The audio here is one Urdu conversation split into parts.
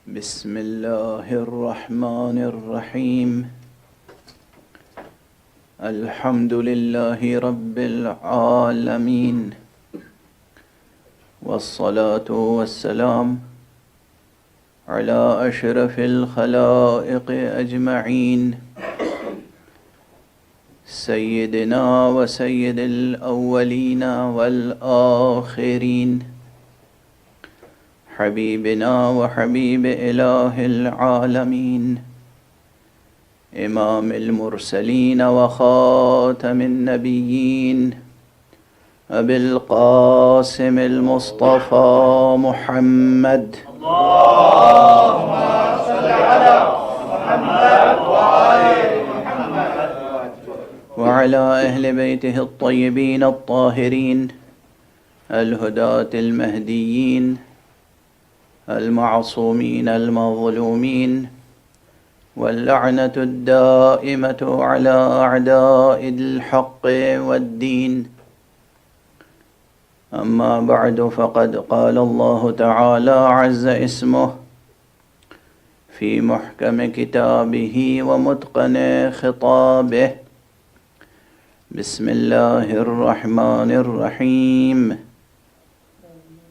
بسم الله الرحمن الرحيم. الحمد لله رب العالمين، والصلاة والسلام على أشرف الخلائق أجمعين، سيدنا وسيد الأولين والآخرين، حبيبنا وحبيب إله العالمين، إمام المرسلين وخاتم النبيين، أبي القاسم المصطفى محمد. اللهم صل على محمد وآل محمد وعلى أهل بيته الطيبين الطاهرين الهداة المهديين المعصومين المظلومين، واللعنة الدائمة على أعداء الحق والدين. أما بعد، فقد قال الله تعالى عز اسمه في محكم كتابه ومتقن خطابه. بسم الله الرحمن الرحيم.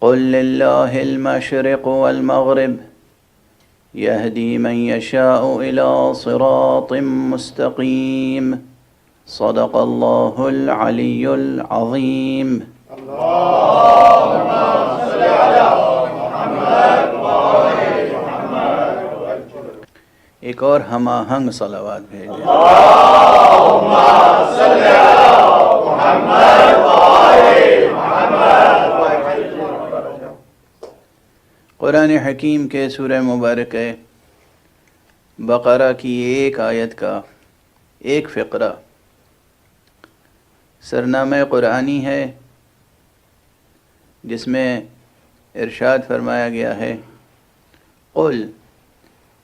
قل لله المشرق والمغرب يهدي من يشاء إلى صراط مستقيم. صدق الله العلي العظيم. اللهم صل على محمد وآل محمد. ایک اور ہم آہنگ صلوات بھیجیں. اللهم صل على محمد وآل محمد. قرآن حکیم کے سورہ مبارک بقرہ کی ایک آیت کا ایک فقرہ سرنامہ قرآنی ہے، جس میں ارشاد فرمایا گیا ہے، قل،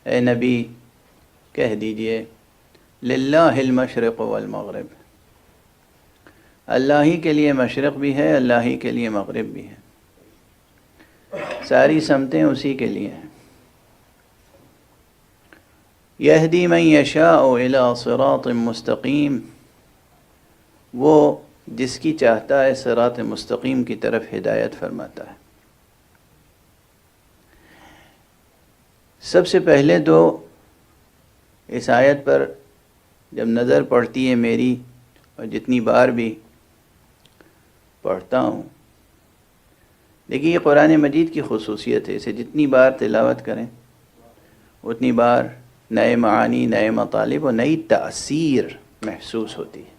اے نبی کہہ دیجئے، للہ المشرق والمغرب، اللہ ہی کے لیے مشرق بھی ہے، اللہ ہی کے لیے مغرب بھی ہے، ساری سمتیں اسی کے لیے ہیں. یہدی من یشاء الی صراط مستقیم، وہ جس کی چاہتا ہے صراط مستقیم کی طرف ہدایت فرماتا ہے. سب سے پہلے تو اس آیت پر جب نظر پڑتی ہے میری، اور جتنی بار بھی پڑھتا ہوں، دیکھیے یہ قرآن مجید کی خصوصیت ہے، اسے جتنی بار تلاوت کریں اتنی بار نئے معانی، نئے مطالب اور نئی تاثیر محسوس ہوتی ہے،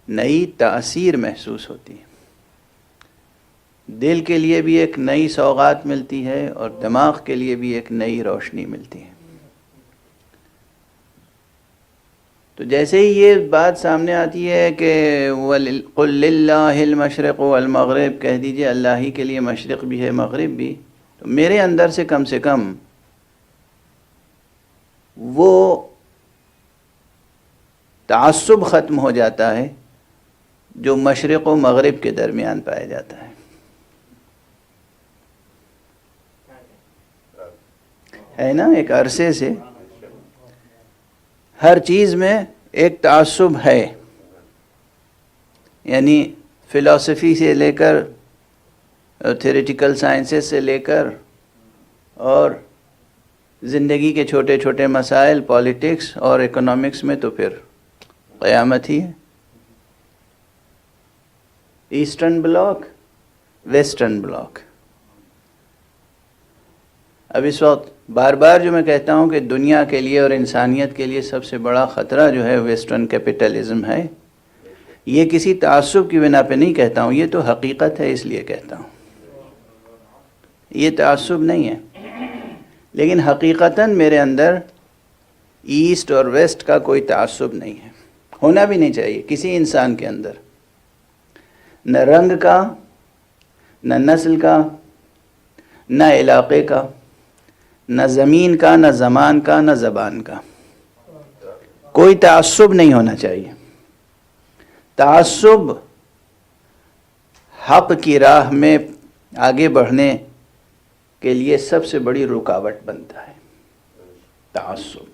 نئی تاثیر محسوس ہوتی ہے. دل کے لیے بھی ایک نئی سوغات ملتی ہے اور دماغ کے لیے بھی ایک نئی روشنی ملتی ہے. تو جیسے ہی یہ بات سامنے آتی ہے کہ قل للہ المشرق والمغرب، کہہ دیجئے اللہ ہی کے لیے مشرق بھی ہے مغرب بھی، تو میرے اندر سے کم وہ تعصب ختم ہو جاتا ہے جو مشرق و مغرب کے درمیان پایا جاتا ہے نا. ایک عرصے سے ہر چیز میں ایک تعصب ہے، یعنی فلسفی سے لے کر تھیوریٹیکل سائنسز سے لے کر اور زندگی کے چھوٹے چھوٹے مسائل، پالیٹکس اور اکنامکس میں تو پھر قیامت ہی ہے. Eastern block, western bloc. اب اس وقت بار بار جو میں کہتا ہوں کہ دنیا کے لیے اور انسانیت کے لیے سب سے بڑا خطرہ جو ہے ویسٹرن کیپٹلزم ہے، یہ کسی تعصب کی بنا پہ نہیں کہتا ہوں، یہ تو حقیقت ہے، اس لیے کہتا ہوں. یہ تعصب نہیں ہے، لیکن حقیقتاً میرے اندر ایسٹ اور ویسٹ کا کوئی تعصب نہیں ہے، ہونا بھی نہیں چاہیے کسی انسان کے اندر، نہ رنگ کا، نہ نسل کا، نہ علاقے کا، نہ زمین کا، نہ زمان کا، نہ زبان کا. کوئی تعصب نہیں ہونا چاہیے. تعصب حق کی راہ میں آگے بڑھنے کے لیے سب سے بڑی رکاوٹ بنتا ہے، تعصب۔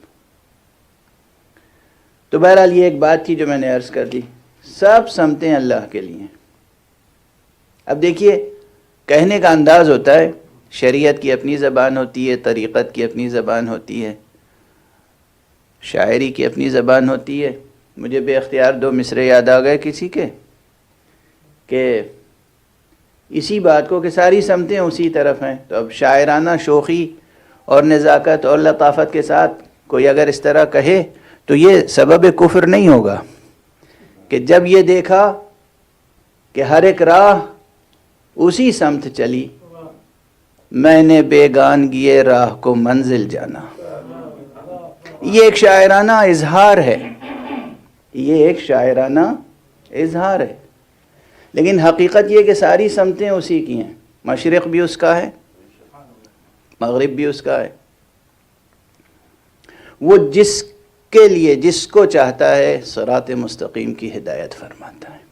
تو بہرحال یہ ایک بات تھی جو میں نے عرض کر دی، سب سمتیں اللہ کے لیے۔ اب دیکھیے کہنے کا انداز ہوتا ہے، شریعت کی اپنی زبان ہوتی ہے، طریقت کی اپنی زبان ہوتی ہے، شاعری کی اپنی زبان ہوتی ہے۔ مجھے بے اختیار دو مصرے یاد آ گئے کسی کے، کہ اسی بات کو کہ ساری سمتیں اسی طرف ہیں۔ تو اب شاعرانہ شوخی اور نزاکت اور لطافت کے ساتھ کوئی اگر اس طرح کہے تو یہ سبب کفر نہیں ہوگا، کہ جب یہ دیکھا کہ ہر ایک راہ اسی سمت چلی، میں نے بیگانگی راہ کو منزل جانا۔ یہ ایک شاعرانہ اظہار ہے، یہ ایک شاعرانہ اظہار ہے، لیکن حقیقت یہ کہ ساری سمتیں اسی کی ہیں، مشرق بھی اس کا ہے، مغرب بھی اس کا ہے۔ وہ جس کے لیے جس کو چاہتا ہے صراط مستقیم کی ہدایت فرماتا ہے۔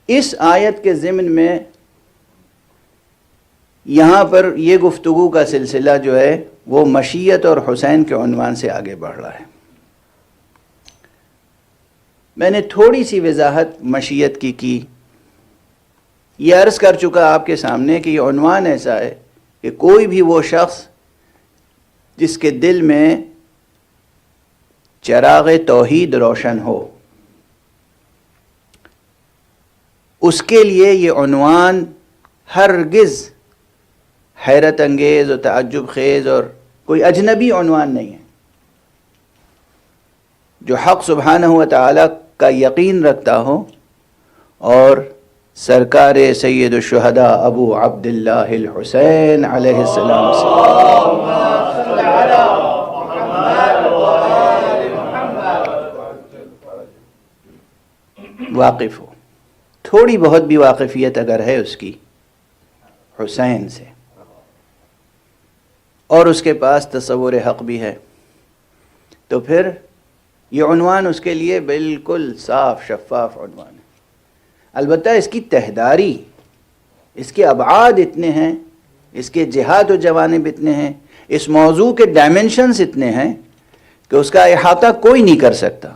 اس آیت کے ضمن میں یہاں پر یہ گفتگو کا سلسلہ جو ہے وہ مشیت اور حسین کے عنوان سے آگے بڑھ رہا ہے۔ میں نے تھوڑی سی وضاحت مشیت کی یہ عرض کر چکا آپ کے سامنے کہ یہ عنوان ایسا ہے کہ کوئی بھی وہ شخص جس کے دل میں چراغ توحید روشن ہو، اس کے لیے یہ عنوان ہرگز حیرت انگیز اور تعجب خیز اور کوئی اجنبی عنوان نہیں ہے۔ جو حق سبحانہ و تعالی کا یقین رکھتا ہو اور سرکار سید الشہداء ابو عبداللہ الحسین علیہ السلام سے واقف ہو، تھوڑی بہت بھی واقفیت اگر ہے اس کی حسین سے، اور اس کے پاس تصور حق بھی ہے، تو پھر یہ عنوان اس کے لیے بالکل صاف شفاف عنوان ہے۔ البتہ اس کی تہداری، اس کے ابعاد اتنے ہیں، اس کے جہات و جوانب اتنے ہیں، اس موضوع کے ڈائمنشنز اتنے ہیں کہ اس کا احاطہ کوئی نہیں کر سکتا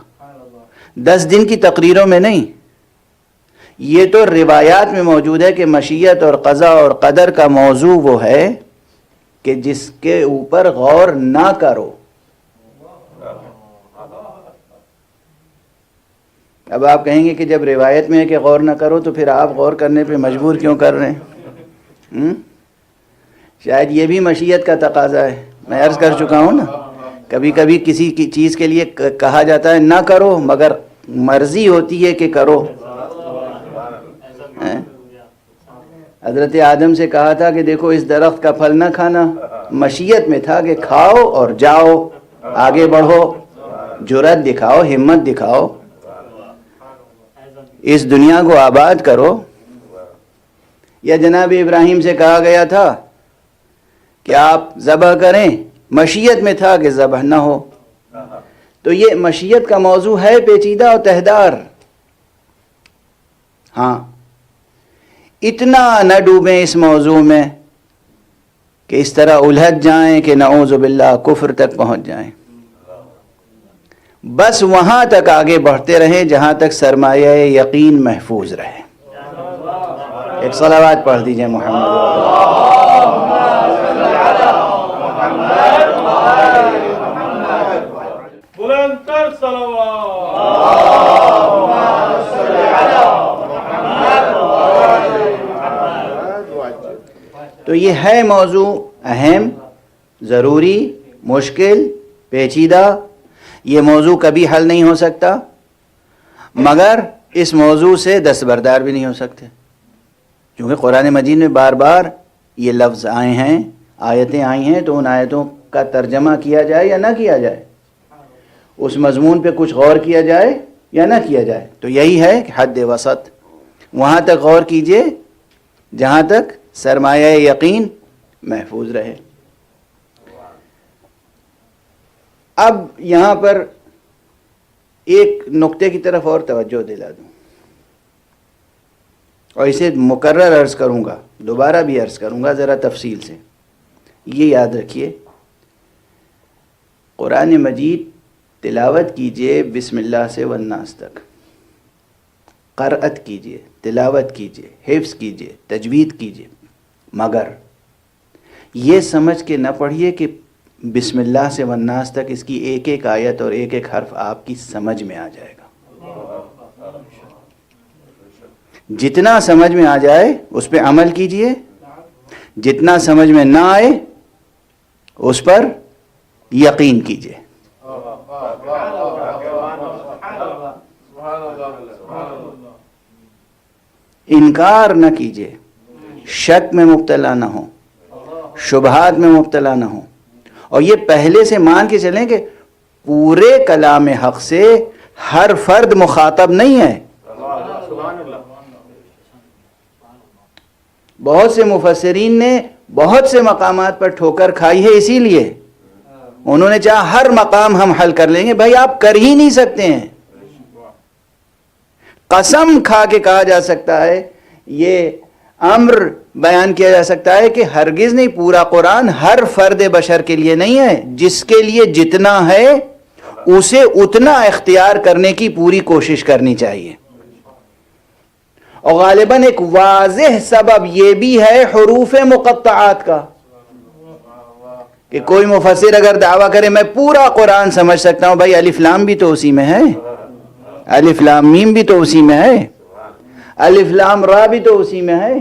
10 دن کی تقریروں میں نہیں۔ یہ تو روایات میں موجود ہے کہ مشیت اور قضاء اور قدر کا موضوع وہ ہے کہ جس کے اوپر غور نہ کرو۔ اب آپ کہیں گے کہ جب روایت میں ہے کہ غور نہ کرو تو پھر آپ غور کرنے پہ مجبور کیوں کر رہے ہیں؟ شاید یہ بھی مشیت کا تقاضا ہے۔ میں عرض کر چکا ہوں نا، کبھی کبھی کسی کی چیز کے لیے کہا جاتا ہے نہ کرو، مگر مرضی ہوتی ہے کہ کرو۔ حضرت آدم سے کہا تھا کہ دیکھو اس درخت کا پھل نہ کھانا، مشیت میں تھا کہ کھاؤ اور جاؤ، آگے بڑھو، جرأت دکھاؤ، ہمت دکھاؤ، اس دنیا کو آباد کرو۔ یا جناب ابراہیم سے کہا گیا تھا کہ آپ ذبح کریں، مشیت میں تھا کہ ذبح نہ ہو۔ تو یہ مشیت کا موضوع ہے پیچیدہ اور تہدار۔ ہاں، اتنا نہ ڈوبیں اس موضوع میں کہ اس طرح الجھ جائیں کہ نعوذ باللہ کفر تک پہنچ جائیں۔ بس وہاں تک آگے بڑھتے رہیں جہاں تک سرمایہ یقین محفوظ رہے۔ ایک صلوات پڑھ دیجئے محمد۔ بلند تر صلوات۔ تو یہ ہے موضوع اہم، ضروری، مشکل، پیچیدہ۔ یہ موضوع کبھی حل نہیں ہو سکتا، مگر اس موضوع سے دستبردار بھی نہیں ہو سکتے، کیونکہ قرآن مجید میں بار بار یہ لفظ آئے ہیں، آیتیں آئی ہیں، تو ان آیتوں کا ترجمہ کیا جائے یا نہ کیا جائے، اس مضمون پہ کچھ غور کیا جائے یا نہ کیا جائے۔ تو یہی ہے کہ حد وسط، وہاں تک غور کیجئے جہاں تک سرمایہ یقین محفوظ رہے۔ اب یہاں پر ایک نقطے کی طرف اور توجہ دلا دوں۔ اور اسے مکرر عرض کروں گا، دوبارہ بھی عرض کروں گا ذرا تفصیل سے، یہ یاد رکھیے، قرآن مجید تلاوت کیجئے بسم اللہ سے والناس تک، قرأت کیجئے، تلاوت کیجئے، حفظ کیجئے، تجوید کیجئے، مگر یہ سمجھ کے نہ پڑھیے کہ بسم اللہ سے والناس تک اس کی ایک ایک آیت اور ایک ایک حرف آپ کی سمجھ میں آ جائے گا۔ جتنا سمجھ میں آ جائے اس پہ عمل کیجئے، جتنا سمجھ میں نہ آئے اس پر یقین کیجئے۔ انکار نہ کیجئے، شک میں مبتلا نہ ہو، شبہات میں مبتلا نہ ہو، اور یہ پہلے سے مان کے چلیں کہ پورے کلام حق سے ہر فرد مخاطب نہیں ہے۔ بہت سے مفسرین نے بہت سے مقامات پر ٹھوکر کھائی ہے، اسی لیے انہوں نے چاہا ہر مقام ہم حل کر لیں گے، بھائی آپ کر ہی نہیں سکتے ہیں۔ قسم کھا کے کہا جا سکتا ہے، یہ امر بیان کیا جا سکتا ہے کہ ہرگز نہیں، پورا قرآن ہر فرد بشر کے لیے نہیں ہے، جس کے لیے جتنا ہے اسے اتنا اختیار کرنے کی پوری کوشش کرنی چاہیے۔ اور غالباً ایک واضح سبب یہ بھی ہے حروف مقطعات کا، کہ کوئی مفسر اگر دعویٰ کرے میں پورا قرآن سمجھ سکتا ہوں، بھائی الف لام بھی تو اسی میں ہے، الف لام میم بھی تو اسی میں ہے، الف لام را بھی تو اسی میں ہے،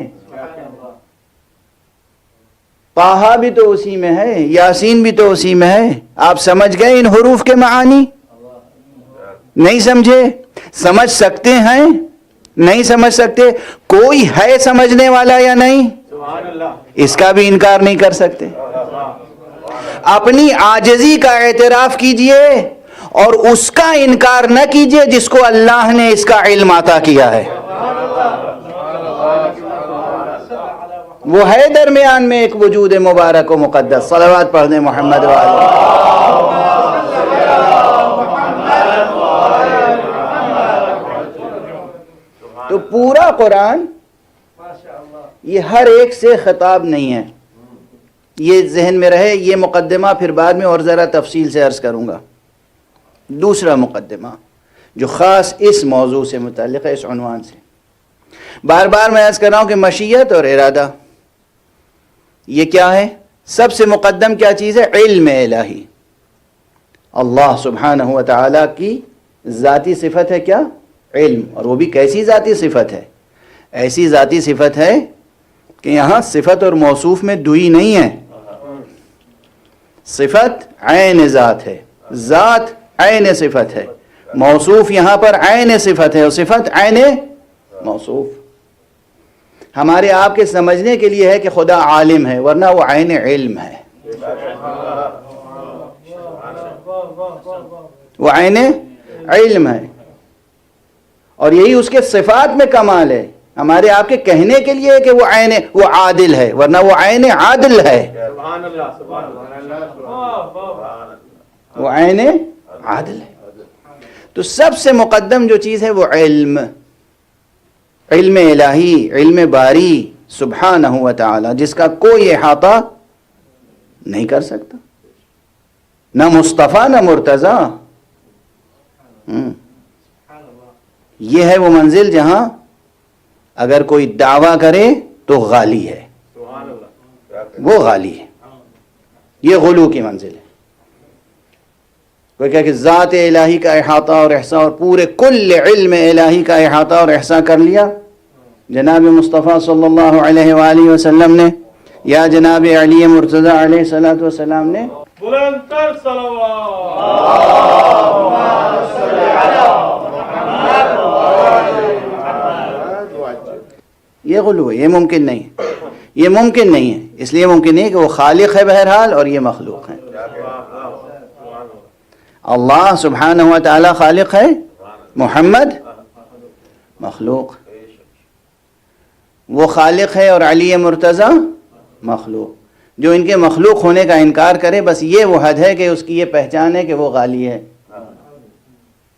طٰہٰ بھی تو اسی میں ہے، یاسین بھی تو اسی میں ہے۔ آپ سمجھ گئے ان حروف کے معانی؟ نہیں سمجھے؟ سمجھ سکتے ہیں؟ نہیں سمجھ سکتے؟ کوئی ہے سمجھنے والا یا نہیں؟ اس کا بھی انکار نہیں کر سکتے۔ اپنی عاجزی کا اعتراف کیجئے اور اس کا انکار نہ کیجئے جس کو اللہ نے اس کا علم عطا کیا ہے۔ وہ ہے درمیان میں ایک وجود مبارک و مقدس۔ صلوات پڑھ دیں محمد وآلہ۔ تو پورا قرآن یہ ہر ایک سے خطاب نہیں ہے، یہ ذہن میں رہے۔ یہ مقدمہ پھر بعد میں اور ذرا تفصیل سے عرض کروں گا۔ دوسرا مقدمہ جو خاص اس موضوع سے متعلق ہے، اس عنوان سے بار بار میں عرض کر رہا ہوں کہ مشیت اور ارادہ یہ کیا ہے؟ سب سے مقدم کیا چیز ہے؟ علم الہی۔ اللہ سبحانہ و تعالیٰ کی ذاتی صفت ہے کیا؟ علم۔ اور وہ بھی کیسی ذاتی صفت ہے؟ ایسی ذاتی صفت ہے کہ یہاں صفت اور موصوف میں دوئی نہیں ہے۔ صفت عین ذات ہے، ذات عین صفت ہے، موصوف یہاں پر عین صفت ہے، اور صفت عین موصوف۔ ہمارے آپ کے سمجھنے کے لیے ہے کہ خدا عالم ہے، ورنہ وہ عین علم ہے، وہ عین علم ہے، اور یہی اس کے صفات میں کمال ہے۔ ہمارے آپ کے کہنے کے لیے ہے کہ وہ عادل ہے، ورنہ وہ عین عادل ہے، وہ عین عادل ہے۔ تو سب سے مقدم جو چیز ہے وہ علم، علم الہی، علم باری سبحانہ و تعالی، جس کا کوئی احاطہ نہیں کر سکتا، نہ مصطفیٰ نہ مرتضیٰ۔ یہ ہے وہ منزل جہاں اگر کوئی دعویٰ کرے تو غالی ہے، وہ غالی ہے، یہ غلو کی منزل ہے۔ کوئی کہے کہ ذات الہی کا احاطہ اور احصاء اور پورے کل علم الہی کا احاطہ اور احصاء کر لیا جناب مصطفیٰ صلی اللہ علیہ وآلہ وسلم نے، یا جناب علی مرتضیٰ علیہ الصلوۃ والسلام نے۔ بلند تر صلوات۔ یہ غلو ہے، یہ ممکن نہیں ہے، یہ ممکن نہیں ہے۔ اس لیے ممکن نہیں ہے کہ وہ خالق ہے بہرحال اور یہ مخلوق ہے۔ اللہ سبحانہ و تعالی خالق ہے، محمد مخلوق۔ وہ خالق ہے اور علی مرتضیٰ مخلوق۔ جو ان کے مخلوق ہونے کا انکار کرے بس یہ وہ حد ہے کہ اس کی یہ پہچان ہے کہ وہ غالی ہے۔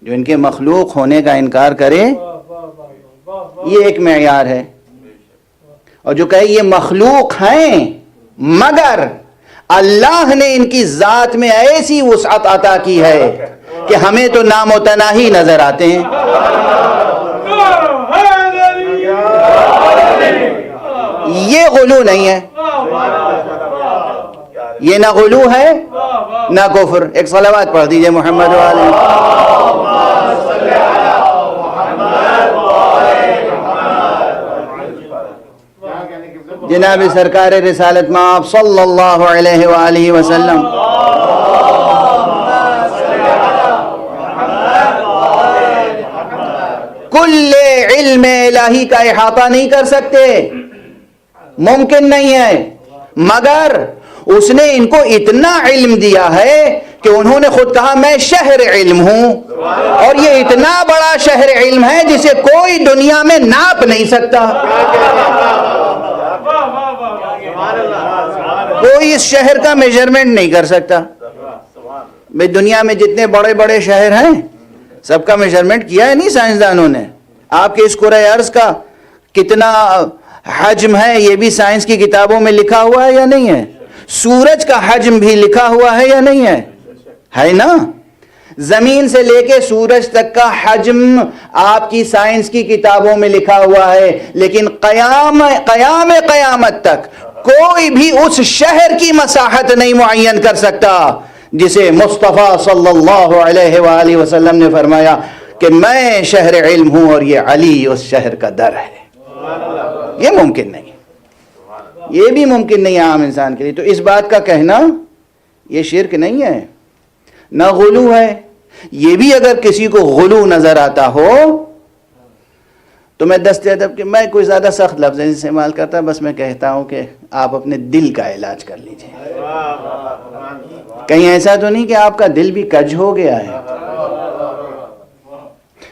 جو ان کے مخلوق ہونے کا انکار کرے یہ ایک معیار ہے اور جو کہے یہ مخلوق ہیں، مگر اللہ نے ان کی ذات میں ایسی وسعت عطا کی ہے کہ ہمیں تو نامتناہی نظر آتے ہیں. یہ غلو نہیں ہے، یہ نہ غلو ہے نہ کفر. ایک صلوات پڑھ دیجئے محمد علیہ. جناب سرکار رسالت مآب صلی اللہ علیہ وآلہ وسلم کل علم الہی کا احاطہ نہیں کر سکتے، ممکن نہیں ہے، مگر اس نے ان کو اتنا علم دیا ہے کہ انہوں نے خود کہا میں شہر علم ہوں، اور یہ اتنا بڑا شہر علم ہے جسے کوئی دنیا میں ناپ نہیں سکتا. کوئی اس شہر کا میجرمنٹ نہیں کر سکتا. بھئی دنیا میں جتنے بڑے بڑے شہر ہیں سب کا میجرمنٹ کیا ہے نہیں سائنسدانوں نے. آپ کے اس کرۂ ارض کا کتنا حجم ہے یہ بھی سائنس کی کتابوں میں لکھا ہوا ہے یا نہیں ہے؟ سورج کا حجم بھی لکھا ہوا ہے یا نہیں ہے؟ ہے نا. زمین سے لے کے سورج تک کا حجم آپ کی سائنس کی کتابوں میں لکھا ہوا ہے، لیکن قیامت تک کوئی بھی اس شہر کی مساحت نہیں معین کر سکتا جسے مصطفیٰ صلی اللہ علیہ وآلہ وسلم نے فرمایا کہ میں شہر علم ہوں اور یہ علی اس شہر کا در ہے. یہ ممکن نہیں، یہ بھی ممکن نہیں عام انسان کے لیے. تو اس بات کا کہنا یہ شرک نہیں ہے، نہ غلو ہے. یہ بھی اگر کسی کو غلو نظر آتا ہو تو میں دست ادب کہ میں کوئی زیادہ سخت لفظ استعمال کرتا، بس میں کہتا ہوں کہ آپ اپنے دل کا علاج کر لیجئے. کہیں ایسا تو نہیں کہ آپ کا دل بھی کج ہو گیا ہے؟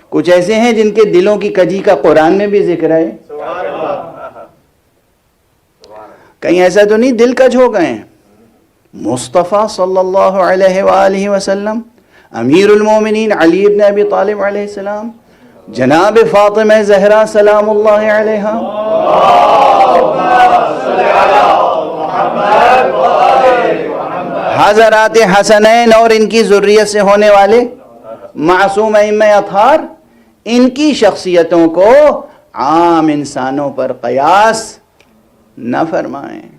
کچھ ایسے ہیں جن کے دلوں کی کجی کا قرآن میں بھی ذکر ہے. کہیں ایسا تو نہیں دل کج ہو گئے ہیں؟ مصطفیٰ صلی اللہ علیہ وآلہ وسلم، امیر المومنین علی ابن ابی طالب علیہ السلام، جناب فاطمہ زہرا سلام اللہ علیہا، حضرات حسنین اور ان کی ذریت سے ہونے والے معصوم ائمہ اطہار، ان کی شخصیتوں کو عام انسانوں پر قیاس نہ فرمائیں.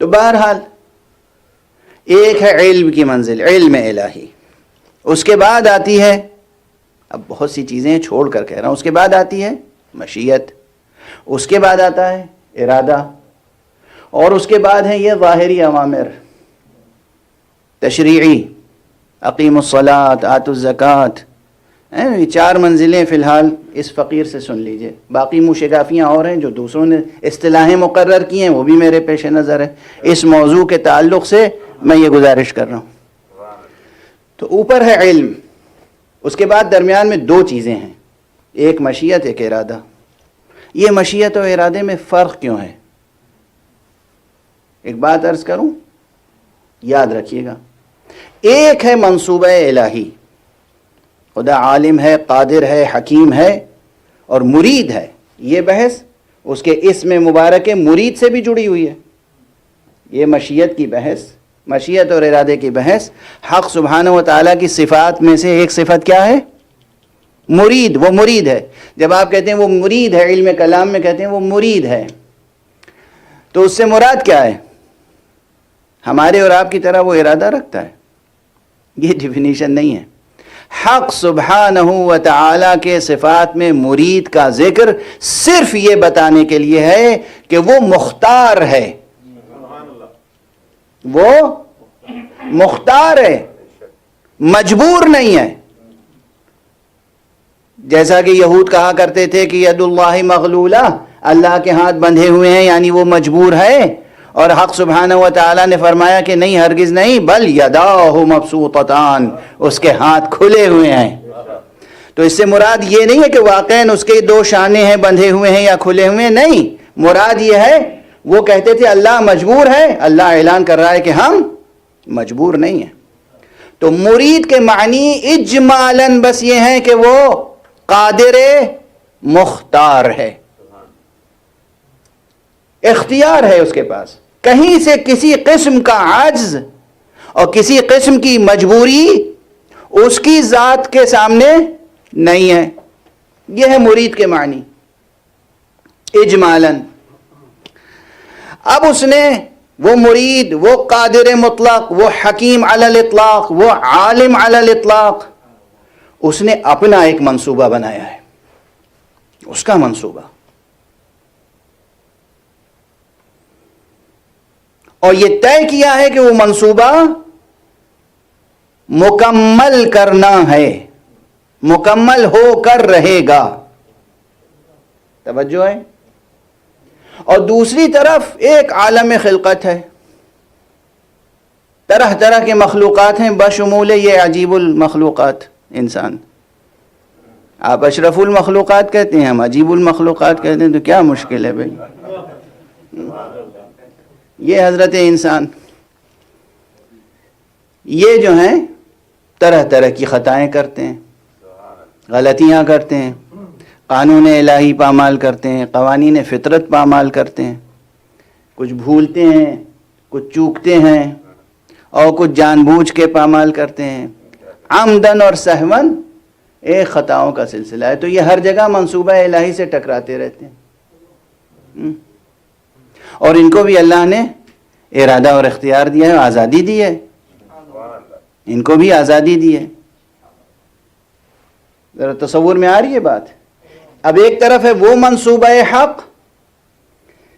تو بہرحال ایک ہے علم کی منزل، علم الہی. اس کے بعد آتی ہے، اب بہت سی چیزیں چھوڑ کر کہہ رہا ہوں، اس کے بعد آتی ہے مشیت، اس کے بعد آتا ہے ارادہ، اور اس کے بعد ہے یہ ظاہری اوامر تشریعی، اقیم الصلاۃ، آتوا الزکوٰۃ. یہ 4 منزلیں فی الحال اس فقیر سے سن لیجئے. باقی موشگافیاں اور ہیں جو دوسروں نے اصطلاحیں مقرر کی ہیں، وہ بھی میرے پیش نظر ہے. اس موضوع کے تعلق سے میں یہ گزارش کر رہا ہوں. تو اوپر ہے علم، اس کے بعد درمیان میں 2 چیزیں ہیں، ایک مشیت، ایک ارادہ. یہ مشیت اور ارادے میں فرق کیوں ہے؟ ایک بات عرض کروں، یاد رکھیے گا. ایک ہے منصوبہ الہی، خدا عالم ہے، قادر ہے، حکیم ہے اور مرید ہے. یہ بحث اس کے اسم مبارک مرید سے بھی جڑی ہوئی ہے. یہ مشیت کی بحث، مشیت اور ارادے کی بحث، حق سبحانہ و تعالیٰ کی صفات میں سے ایک صفت کیا ہے؟ مرید. وہ مرید ہے. جب آپ کہتے ہیں وہ مرید ہے، علم کلام میں کہتے ہیں وہ مرید ہے، تو اس سے مراد کیا ہے؟ ہمارے اور آپ کی طرح وہ ارادہ رکھتا ہے؟ یہ ڈیفینیشن نہیں ہے. حق سبحانہ و تعالیٰ کے صفات میں مرید کا ذکر صرف یہ بتانے کے لیے ہے کہ وہ مختار ہے. وہ مختار ہے، مجبور نہیں ہے. جیسا کہ یہود کہا کرتے تھے کہ ید اللہ مغلولہ، اللہ کے ہاتھ بندھے ہوئے ہیں، یعنی وہ مجبور ہے. اور حق سبحانہ و تعالیٰ نے فرمایا کہ نہیں، ہرگز نہیں، بل یداہ مبسوطتان، اس کے ہاتھ کھلے ہوئے ہیں. تو اس سے مراد یہ نہیں ہے کہ واقعاً اس کے 2 شانے ہیں، بندھے ہوئے ہیں یا کھلے ہوئے ہیں. نہیں، مراد یہ ہے، وہ کہتے تھے اللہ مجبور ہے، اللہ اعلان کر رہا ہے کہ ہم مجبور نہیں ہیں. تو مرید کے معنی اجمالاً بس یہ ہے کہ وہ قادر مختار ہے. اختیار ہے اس کے پاس، کہیں سے کسی قسم کا عجز اور کسی قسم کی مجبوری اس کی ذات کے سامنے نہیں ہے۔ یہ ہے مرید کے معنی اجمالاً۔ اب اس نے وہ مرید، وہ قادر مطلق، وہ حکیم علی الاطلاق، وہ عالم علی الاطلاق، اس نے اپنا ایک منصوبہ بنایا ہے، اس کا منصوبہ، اور یہ طے کیا ہے کہ وہ منصوبہ مکمل کرنا ہے، مکمل ہو کر رہے گا۔ توجہ ہے؟ اور دوسری طرف ایک عالم خلقت ہے، طرح طرح کے مخلوقات ہیں، بشمول یہ عجیب المخلوقات انسان۔ آپ اشرف المخلوقات کہتے ہیں، ہم عجیب المخلوقات کہتے ہیں، تو کیا مشکل ہے بھائی؟ یہ حضرت انسان، یہ جو ہیں طرح طرح کی خطائیں کرتے ہیں، غلطیاں کرتے ہیں، قانون الہی پامال کرتے ہیں، قوانین فطرت پامال کرتے ہیں، کچھ بھولتے ہیں، کچھ چوکتے ہیں، اور کچھ جان بوجھ کے پامال کرتے ہیں، عمدن اور سہون ایک خطاؤں کا سلسلہ ہے۔ تو یہ ہر جگہ منصوبہ الہی سے ٹکراتے رہتے ہیں، اور ان کو بھی اللہ نے ارادہ اور اختیار دیا ہے، آزادی دی ہے، ان کو بھی آزادی دی ہے۔ ذرا تصور میں آ رہی ہے بات؟ اب ایک طرف ہے وہ منصوبہ حق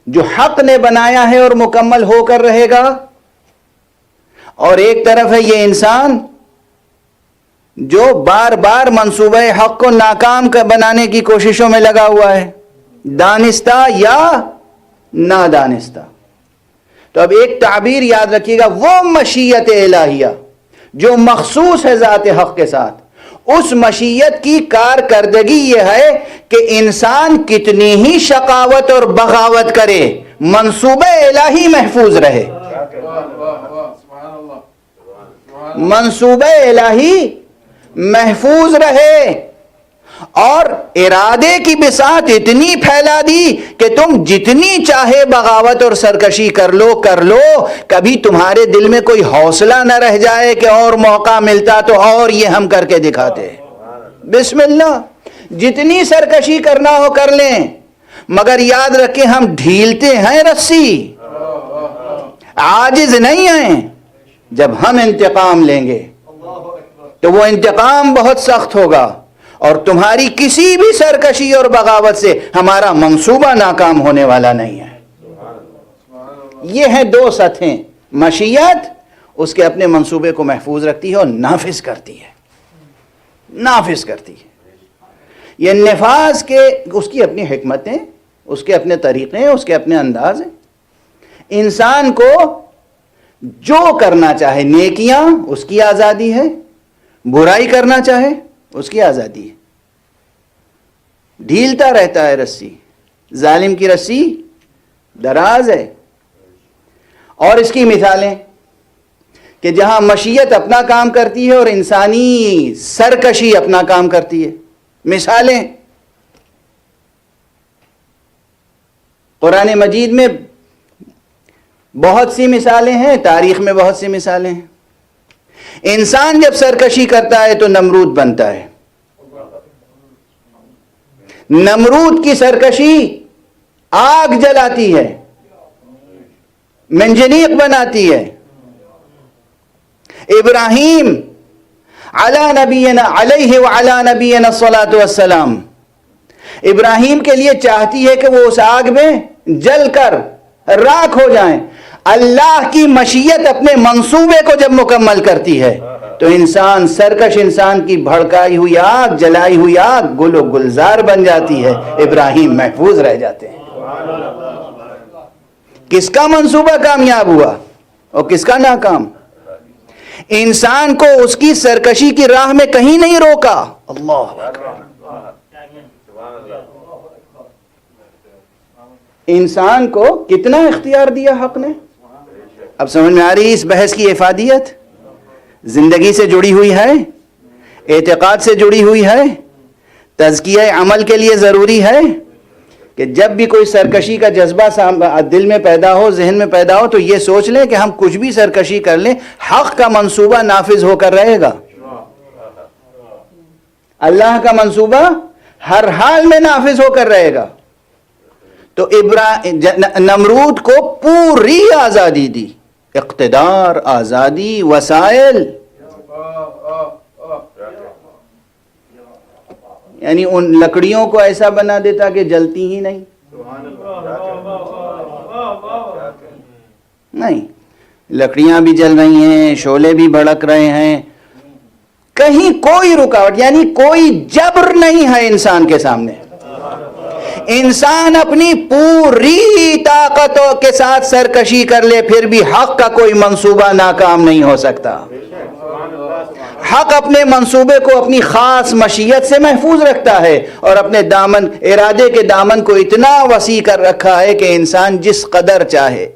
جو حق نے بنایا ہے اور مکمل ہو کر رہے گا، اور ایک طرف ہے یہ انسان جو بار بار منصوبہ حق کو ناکام بنانے کی کوششوں میں لگا ہوا ہے، دانستہ یا نادانستہ۔ تو اب ایک تعبیر یاد رکھیے گا، وہ مشیت الہیہ جو مخصوص ہے ذات حق کے ساتھ، اس مشیت کی کارکردگی یہ ہے کہ انسان کتنی ہی شقاوت اور بغاوت کرے، منصوبہ الہی محفوظ رہے، منصوبہ الہی محفوظ رہے، اور ارادے کی بساط اتنی پھیلا دی کہ تم جتنی چاہے بغاوت اور سرکشی کر لو، کبھی تمہارے دل میں کوئی حوصلہ نہ رہ جائے کہ اور موقع ملتا تو اور یہ ہم کر کے دکھاتے۔ بسم اللہ، جتنی سرکشی کرنا ہو کر لیں، مگر یاد رکھیں ہم ڈھیلتے ہیں رسی، عاجز نہیں ہیں۔ جب ہم انتقام لیں گے تو وہ انتقام بہت سخت ہوگا، اور تمہاری کسی بھی سرکشی اور بغاوت سے ہمارا منصوبہ ناکام ہونے والا نہیں ہے۔ یہ ہیں دو سطحیں، مشیت اس کے اپنے منصوبے کو محفوظ رکھتی ہے اور نافذ کرتی ہے، نافذ کرتی ہے۔ یہ نفاذ کے اس کی اپنی حکمتیں، اس کے اپنے طریقے، اس کے اپنے انداز ہیں۔ انسان کو جو کرنا چاہے، نیکیاں اس کی آزادی ہے، برائی کرنا چاہے اس کی آزادی ہے۔ ڈھیلتا رہتا ہے رسی، ظالم کی رسی دراز ہے۔ اور اس کی مثالیں کہ جہاں مشیت اپنا کام کرتی ہے اور انسانی سرکشی اپنا کام کرتی ہے، مثالیں قرآن مجید میں بہت سی مثالیں ہیں، تاریخ میں بہت سی مثالیں ہیں۔ انسان جب سرکشی کرتا ہے تو نمرود بنتا ہے، نمرود کی سرکشی آگ جلاتی ہے، منجنیق بناتی ہے۔ ابراہیم علی نبینا علیہ وعلی نبینا الصلاۃ والسلام، ابراہیم کے لیے چاہتی ہے کہ وہ اس آگ میں جل کر راکھ ہو جائیں۔ اللہ کی مشیت اپنے منصوبے کو جب مکمل کرتی ہے تو انسان، سرکش انسان کی بھڑکائی ہوئی آگ، جلائی ہوئی آگ گل و گلزار بن جاتی ہے، ابراہیم محفوظ رہ جاتے ہیں۔ کس کا منصوبہ کامیاب ہوا اور کس کا ناکام؟ انسان کو اس کی سرکشی کی راہ میں کہیں نہیں روکا۔ اللہ اکبر۔ انسان کو کتنا اختیار دیا حق نے۔ اب سمجھ میں آ رہی اس بحث کی افادیت؟ زندگی سے جڑی ہوئی ہے، اعتقاد سے جڑی ہوئی ہے، تزکیہ عمل کے لیے ضروری ہے۔ کہ جب بھی کوئی سرکشی کا جذبہ دل میں پیدا ہو، ذہن میں پیدا ہو، تو یہ سوچ لیں کہ ہم کچھ بھی سرکشی کر لیں، حق کا منصوبہ نافذ ہو کر رہے گا، اللہ کا منصوبہ ہر حال میں نافذ ہو کر رہے گا۔ تو نمرود کو پوری آزادی دی، اقتدار، آزادی، وسائل، یعنی ان لکڑیوں کو ایسا بنا دیتا کہ جلتی ہی نہیں، نہیں، لکڑیاں بھی جل رہی ہیں، شعلے بھی بھڑک رہے ہیں، کہیں کوئی رکاوٹ، یعنی کوئی جبر نہیں ہے انسان کے سامنے۔ انسان اپنی پوری طاقتوں کے ساتھ سرکشی کر لے، پھر بھی حق کا کوئی منصوبہ ناکام نہیں ہو سکتا۔ حق اپنے منصوبے کو اپنی خاص مشیت سے محفوظ رکھتا ہے، اور اپنے دامن، ارادے کے دامن کو اتنا وسیع کر رکھا ہے کہ انسان جس قدر چاہے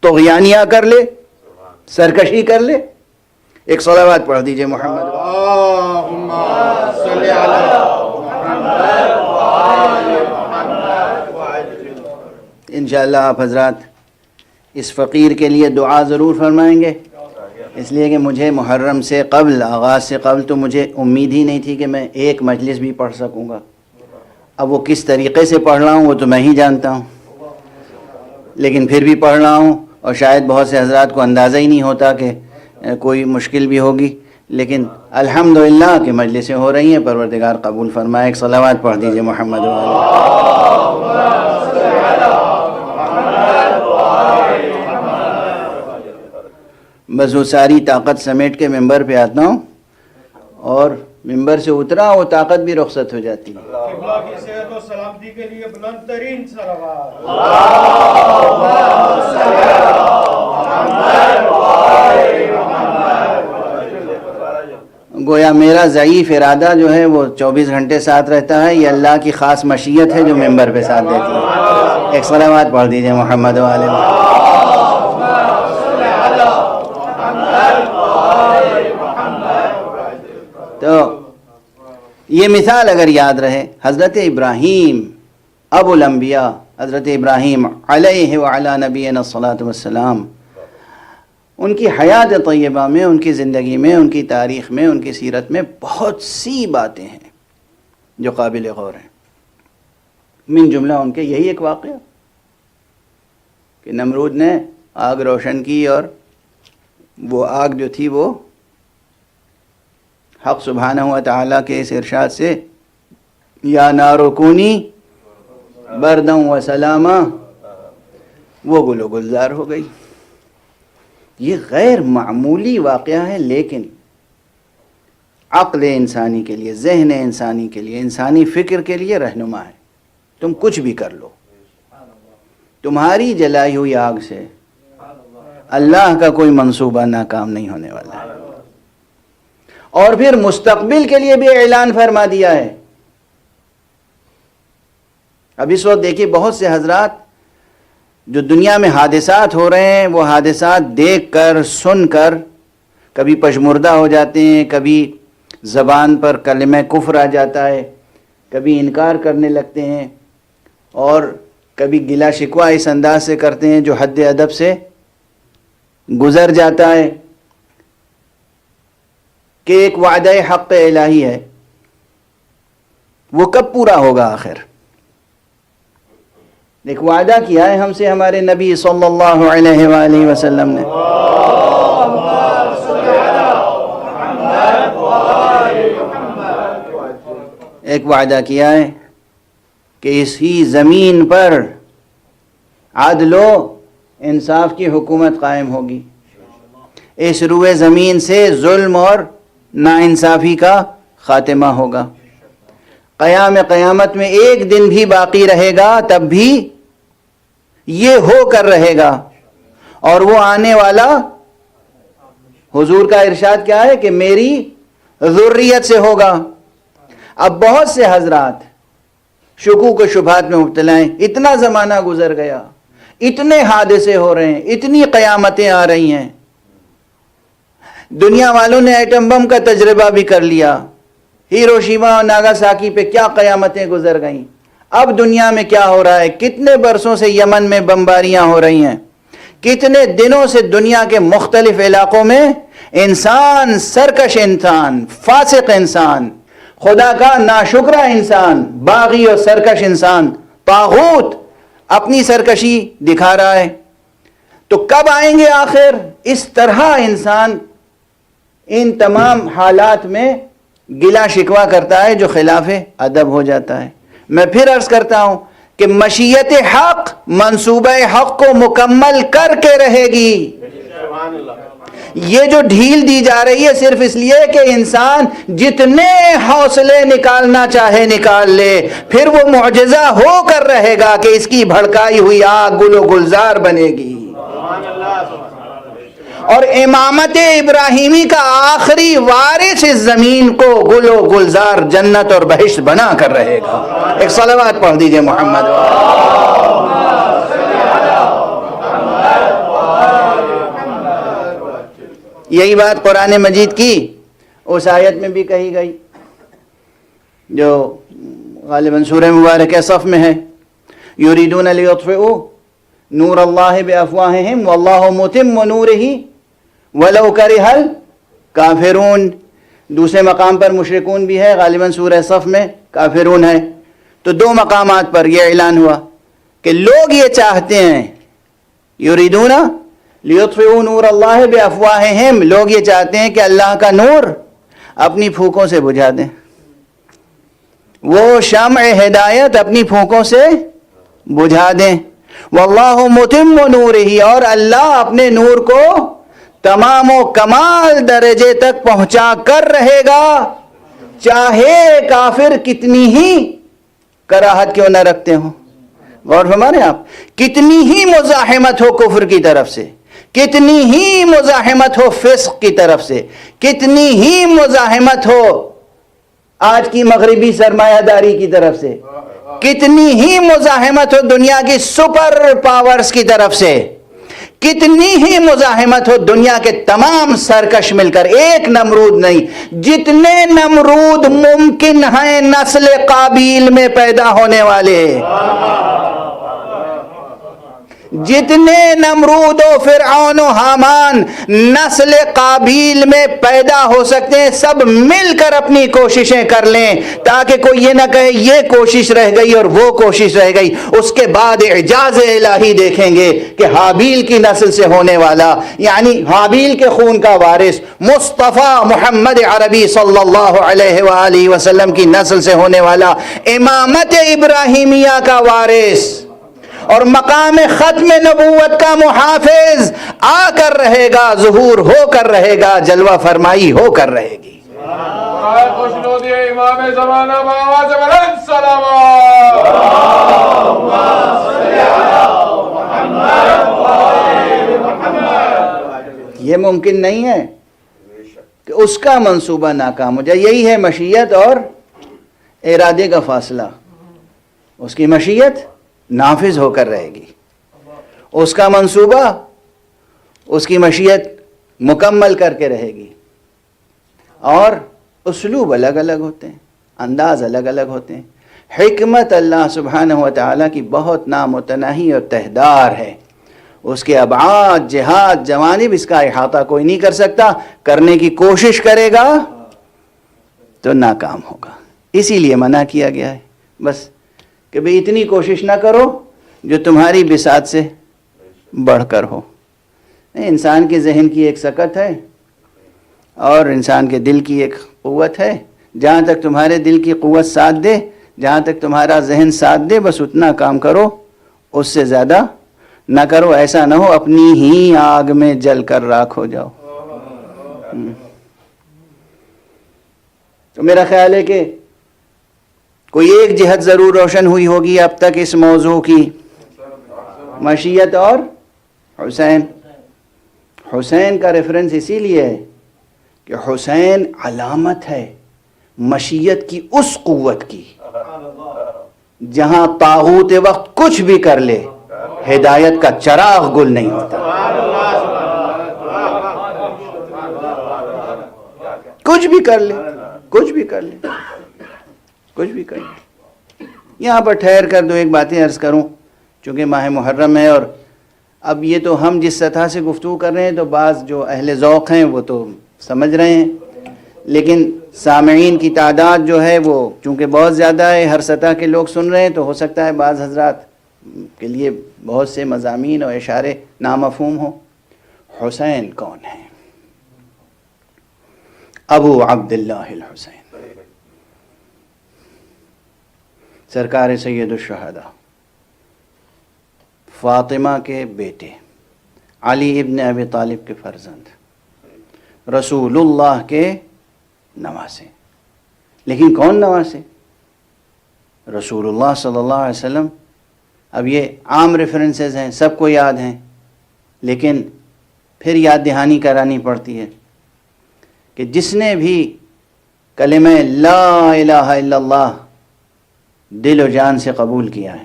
طغیانیہ کر لے، سرکشی کر لے۔ ایک صلوات پڑھ دیجئے محمد۔ اللہم صلی علی محمد وآل محمد۔ انشاءاللہ آپ حضرات اس فقیر کے لیے دعا ضرور فرمائیں گے، اس لیے کہ مجھے محرم سے قبل، آغاز سے قبل تو مجھے امید ہی نہیں تھی کہ میں ایک مجلس بھی پڑھ سکوں گا۔ اب وہ کس طریقے سے پڑھ رہا ہوں وہ تو میں ہی جانتا ہوں، لیکن پھر بھی پڑھ رہا ہوں، اور شاید بہت سے حضرات کو اندازہ ہی نہیں ہوتا کہ کوئی مشکل بھی ہوگی، لیکن الحمدللہ کہ مجلسیں ہو رہی ہیں، پروردگار قبول فرمائے۔ ایک صلوات پڑھ دیجئے محمد بس وہ ساری طاقت سمیٹ کے ممبر پہ آتا ہوں، اور ممبر سے اترا وہ طاقت بھی رخصت ہو جاتی ہے۔ قبلہ کی صحت و سلامتی کے لیے بلند ترین صلوات۔ گویا میرا ضعیف ارادہ جو ہے وہ 24 گھنٹے ساتھ رہتا ہے، یہ اللہ کی خاص مشیت ہے جو ممبر پہ ساتھ دیتی ہے۔ ایک صلوات پڑھ دیجئے محمد وآل محمد۔ تو یہ مثال اگر یاد رہے، حضرت ابراہیم ابو الانبیاء، حضرت ابراہیم علیہ وعلی نبینا الصلاۃ والسلام، ان کی حیات طیبہ میں، ان کی زندگی میں، ان کی تاریخ میں، ان کی سیرت میں بہت سی باتیں ہیں جو قابل غور ہیں۔ من جملہ ان کے یہی ایک واقعہ کہ نمرود نے آگ روشن کی، اور وہ آگ جو تھی وہ حق سبحانہ و تعالیٰ کے اس ارشاد سے یا نار کونی برداً و سلاما، وہ گل و گلزار ہو گئی۔ یہ غیر معمولی واقعہ ہے، لیکن عقل انسانی کے لیے، ذہن انسانی کے لیے، انسانی فکر کے لیے رہنما ہے۔ تم کچھ بھی کر لو، تمہاری جلائی ہوئی آگ سے اللہ کا کوئی منصوبہ ناکام نہیں ہونے والا ہے۔ اور پھر مستقبل کے لیے بھی اعلان فرما دیا ہے۔ اب اس وقت دیکھیے بہت سے حضرات جو دنیا میں حادثات ہو رہے ہیں، وہ حادثات دیکھ کر، سن کر کبھی پشمردہ ہو جاتے ہیں، کبھی زبان پر کلمہ کفر آ جاتا ہے، کبھی انکار کرنے لگتے ہیں، اور کبھی گلا شکوہ اس انداز سے کرتے ہیں جو حد ادب سے گزر جاتا ہے کہ ایک وعدہ حق الہی ہے، وہ کب پورا ہوگا آخر؟ ایک وعدہ کیا ہے ہم سے ہمارے نبی صلی اللہ علیہ وآلہ وسلم نے، ایک وعدہ کیا ہے کہ اسی زمین پر عدل و انصاف کی حکومت قائم ہوگی، اس روئے زمین سے ظلم اور ناانصافی کا خاتمہ ہوگا، قیامت میں ایک دن بھی باقی رہے گا تب بھی یہ ہو کر رہے گا، اور وہ آنے والا حضور کا ارشاد کیا ہے کہ میری ذریت سے ہوگا۔ اب بہت سے حضرات شکوک و شبہات میں مبتلا ہیں، اتنا زمانہ گزر گیا، اتنے حادثے ہو رہے ہیں، اتنی قیامتیں آ رہی ہیں، دنیا والوں نے ایٹم بم کا تجربہ بھی کر لیا، ہیروشیما اور ناگاساکی پہ کیا قیامتیں گزر گئیں، اب دنیا میں کیا ہو رہا ہے؟ کتنے برسوں سے یمن میں بمباریاں ہو رہی ہیں، کتنے دنوں سے دنیا کے مختلف علاقوں میں انسان، سرکش انسان، فاسق انسان، خدا کا ناشکرہ انسان، باغی اور سرکش انسان، طاغوت اپنی سرکشی دکھا رہا ہے۔ تو کب آئیں گے آخر؟ اس طرح انسان ان تمام حالات میں گلا شکوہ کرتا ہے جو خلاف ادب ہو جاتا ہے۔ میں پھر عرض کرتا ہوں کہ مشیت حق منصوبہ حق کو مکمل کر کے رہے گی۔ یہ جو ڈھیل دی جا رہی ہے صرف اس لیے کہ انسان جتنے حوصلے نکالنا چاہے نکال لے، پھر وہ معجزہ ہو کر رہے گا کہ اس کی بھڑکائی ہوئی آگ گل و گلزار بنے گی، اور امامت ابراہیمی کا آخری وارث اس زمین کو گل و گلزار جنت اور بہشت بنا کر رہے گا۔ ایک صلوات پڑھ دیجئے محمد۔ یہی بات قرآن مجید کی اس آیت میں بھی کہی گئی جو غالباً سورہ مبارکہ صف میں ہے، یریدون لیطفئوا نور اللہ بافواہہم واللہ متم نورہ ولو کرہ الکافرون۔ دوسرے مقام پر مشرکون بھی ہے، غالباً سورہ صف میں کافرون ہے۔ تو دو مقامات پر یہ اعلان ہوا کہ لوگ یہ چاہتے ہیں، یریدون لیطفئوا نور اللہ بافواہہم، لوگ یہ چاہتے ہیں کہ اللہ کا نور اپنی پھونکوں سے بجھا دیں، وہ شمع ہدایت اپنی پھونکوں سے بجھا دیں۔ واللہ متم نورہ، اور اللہ اپنے نور کو تمام و کمال درجے تک پہنچا کر رہے گا، چاہے کافر کتنی ہی کراہت کیوں نہ رکھتے ہوں۔ غور فرمائیں آپ، کتنی ہی مزاحمت ہو کفر کی طرف سے، کتنی ہی مزاحمت ہو فسق کی طرف سے، کتنی ہی مزاحمت ہو آج کی مغربی سرمایہ داری کی طرف سے، کتنی ہی مزاحمت ہو دنیا کی سپر پاورز کی طرف سے، کتنی ہی مزاحمت ہو دنیا کے تمام سرکش مل کر، ایک نمرود نہیں، جتنے نمرود ممکن ہیں نسل قابیل میں پیدا ہونے والے، جتنے نمرود و فرعون و حامان نسل قابیل میں پیدا ہو سکتے ہیں، سب مل کر اپنی کوششیں کر لیں تاکہ کوئی یہ نہ کہے یہ کوشش رہ گئی اور وہ کوشش رہ گئی۔ اس کے بعد اعجاز الہی دیکھیں گے کہ حابیل کی نسل سے ہونے والا، یعنی حابیل کے خون کا وارث مصطفیٰ محمد عربی صلی اللہ علیہ وآلہ وسلم کی نسل سے ہونے والا، امامت ابراہیمیہ کا وارث اور مقام ختم نبوت کا محافظ آ کر رہے گا، ظہور ہو کر رہے گا، جلوہ فرمائی ہو کر رہے گی۔ امام زمانہ بآواز بلند یہ ممکن نہیں ہے کہ اس کا منصوبہ ناکام ہو جائے۔ یہی ہے مشیت اور ارادے کا فاصلہ۔ اس کی مشیت نافذ ہو کر رہے گی، اس کا منصوبہ، اس کی مشیت مکمل کر کے رہے گی، اور اسلوب الگ الگ ہوتے ہیں، انداز الگ الگ ہوتے ہیں۔ حکمت اللہ سبحانہ و تعالیٰ کی بہت نامتناہی اور تہدار ہے، اس کے ابعاد، جہات، جوانب اس کا احاطہ کوئی نہیں کر سکتا، کرنے کی کوشش کرے گا تو ناکام ہوگا۔ اسی لیے منع کیا گیا ہے بس کہ بھئی اتنی کوشش نہ کرو جو تمہاری بساط سے بڑھ کر ہو۔ انسان کے ذہن کی ایک سکت ہے اور انسان کے دل کی ایک قوت ہے، جہاں تک تمہارے دل کی قوت ساتھ دے، جہاں تک تمہارا ذہن ساتھ دے، بس اتنا کام کرو، اس سے زیادہ نہ کرو، ایسا نہ ہو اپنی ہی آگ میں جل کر راکھ ہو جاؤ۔ تو میرا خیال ہے کہ کوئی ایک جہت ضرور روشن ہوئی ہوگی اب تک اس موضوع کی، مشیت اور حسین۔ حسین کا ریفرنس اسی لیے ہے کہ حسین علامت ہے مشیت کی اس قوت کی جہاں طاغوت وقت کچھ بھی کر لے ہدایت کا چراغ گل نہیں ہوتا۔ کچھ بھی کر لے، کچھ بھی کر لے، کچھ بھی کر لے۔ یہاں پر ٹھہر کر دو ایک باتیں عرض کروں، چونکہ ماہ محرم ہے، اور اب یہ تو ہم جس سطح سے گفتگو کر رہے ہیں تو بعض جو اہل ذوق ہیں وہ تو سمجھ رہے ہیں، لیکن سامعین کی تعداد جو ہے وہ چونکہ بہت زیادہ ہے، ہر سطح کے لوگ سن رہے ہیں، تو ہو سکتا ہے بعض حضرات کے لیے بہت سے مضامین اور اشارے نامفہوم ہوں۔ حسین کون ہیں؟ ابو عبداللہ الحسین، سرکار سید الشہداء، فاطمہ کے بیٹے، علی ابن ابی طالب کے فرزند، رسول اللہ کے نواسے۔ لیکن کون نواسے؟ رسول اللہ صلی اللہ علیہ وسلم۔ اب یہ عام ریفرنسز ہیں، سب کو یاد ہیں، لیکن پھر یاد دہانی کرانی پڑتی ہے کہ جس نے بھی کلمہ لا الہ الا اللہ دل و جان سے قبول کیا ہے،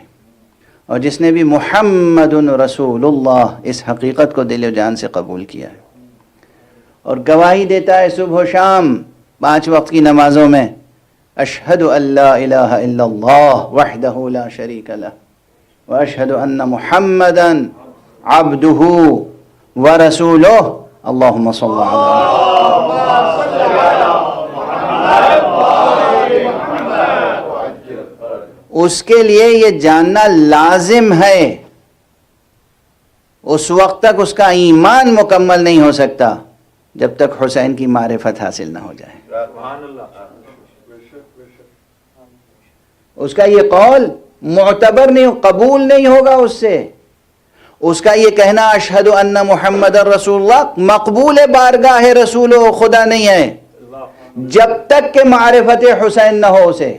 اور جس نے بھی محمد رسول اللہ اس حقیقت کو دل و جان سے قبول کیا ہے، اور گواہی دیتا ہے صبح و شام 5 وقت کی نمازوں میں، اشہد ان لا الہ الا اللہ وحدہ لا شریک لہ واشہد ان محمدا عبدہ ورسولہ اللہم صل علی اس کے لیے یہ جاننا لازم ہے، اس وقت تک اس کا ایمان مکمل نہیں ہو سکتا جب تک حسین کی معرفت حاصل نہ ہو جائے۔ اس کا یہ قول معتبر نہیں، قبول نہیں ہوگا اس سے۔ اس کا یہ کہنا اشہد ان محمد رسول اللہ مقبول بارگاہ رسول و خدا نہیں ہے جب تک کہ معرفت حسین نہ ہو اسے،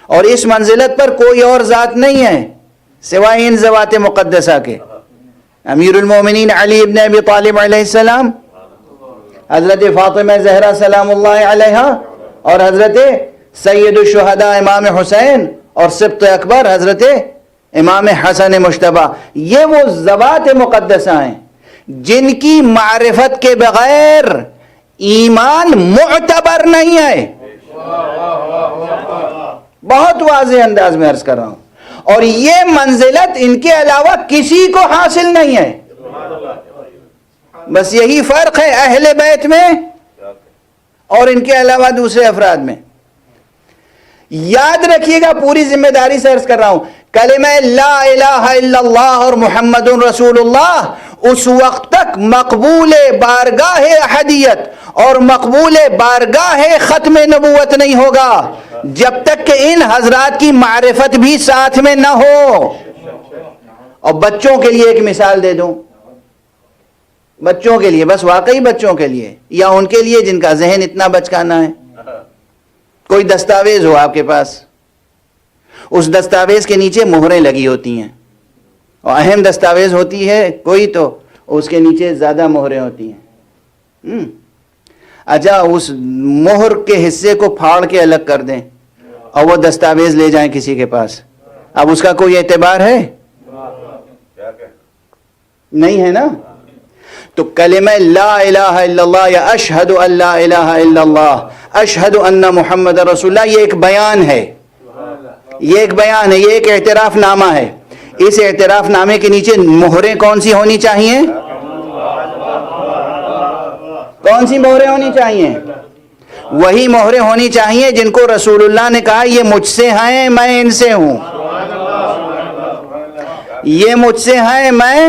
اور اس منزلت پر کوئی اور ذات نہیں ہے سوائے ان ذوات مقدسہ کے، امیر المومنین علی ابن ابی طالب علیہ السلام، حضرت فاطمہ زہرا سلام اللہ علیہا، اور حضرت سید الشہداء امام حسین، اور سبط اکبر حضرت امام حسن مجتبی۔ یہ وہ ذوات مقدسہ ہیں جن کی معرفت کے بغیر ایمان معتبر نہیں ہے۔ بہت واضح انداز میں عرض کر رہا ہوں، اور یہ منزلت ان کے علاوہ کسی کو حاصل نہیں ہے۔ بس یہی فرق ہے اہل بیت میں اور ان کے علاوہ دوسرے افراد میں۔ یاد رکھیے گا، پوری ذمہ داری سے عرض کر رہا ہوں، کلمہ لا الہ الا اللہ اور محمد رسول اللہ اس وقت تک مقبول بارگاہ احدیت اور مقبول بارگاہ ختم نبوت نہیں ہوگا جب تک کہ ان حضرات کی معرفت بھی ساتھ میں نہ ہو۔ اور بچوں کے لیے ایک مثال دے دوں، بچوں کے لیے، بس واقعی بچوں کے لیے، یا ان کے لیے جن کا ذہن اتنا بچکانا ہے۔ کوئی دستاویز ہو آپ کے پاس، اس دستاویز کے نیچے مہریں لگی ہوتی ہیں، اور اہم دستاویز ہوتی ہے کوئی تو اس کے نیچے زیادہ مہریں ہوتی ہیں۔ اچھا، اس مہر کے حصے کو پھاڑ کے الگ کر دیں اور وہ دستاویز لے جائیں کسی کے پاس، اب اس کا کوئی اعتبار ہے؟ نہیں ہے نا۔ تو کلمہ لا الہ الا اللہ یا اشہد ان لا الہ الا اللہ، اشہد ان محمد رسول اللہ، یہ ایک بیان ہے، یہ ایک بیان ہے، یہ ایک اعتراف نامہ ہے۔ اس اعتراف نامے کے نیچے مہریں کون سی ہونی چاہیے؟ کون سی مہریں ہونی چاہیے؟ وہی مہریں ہونی چاہیے جن کو رسول اللہ نے کہا یہ مجھ سے ہیں میں ان سے ہوں، یہ مجھ سے ہیں میں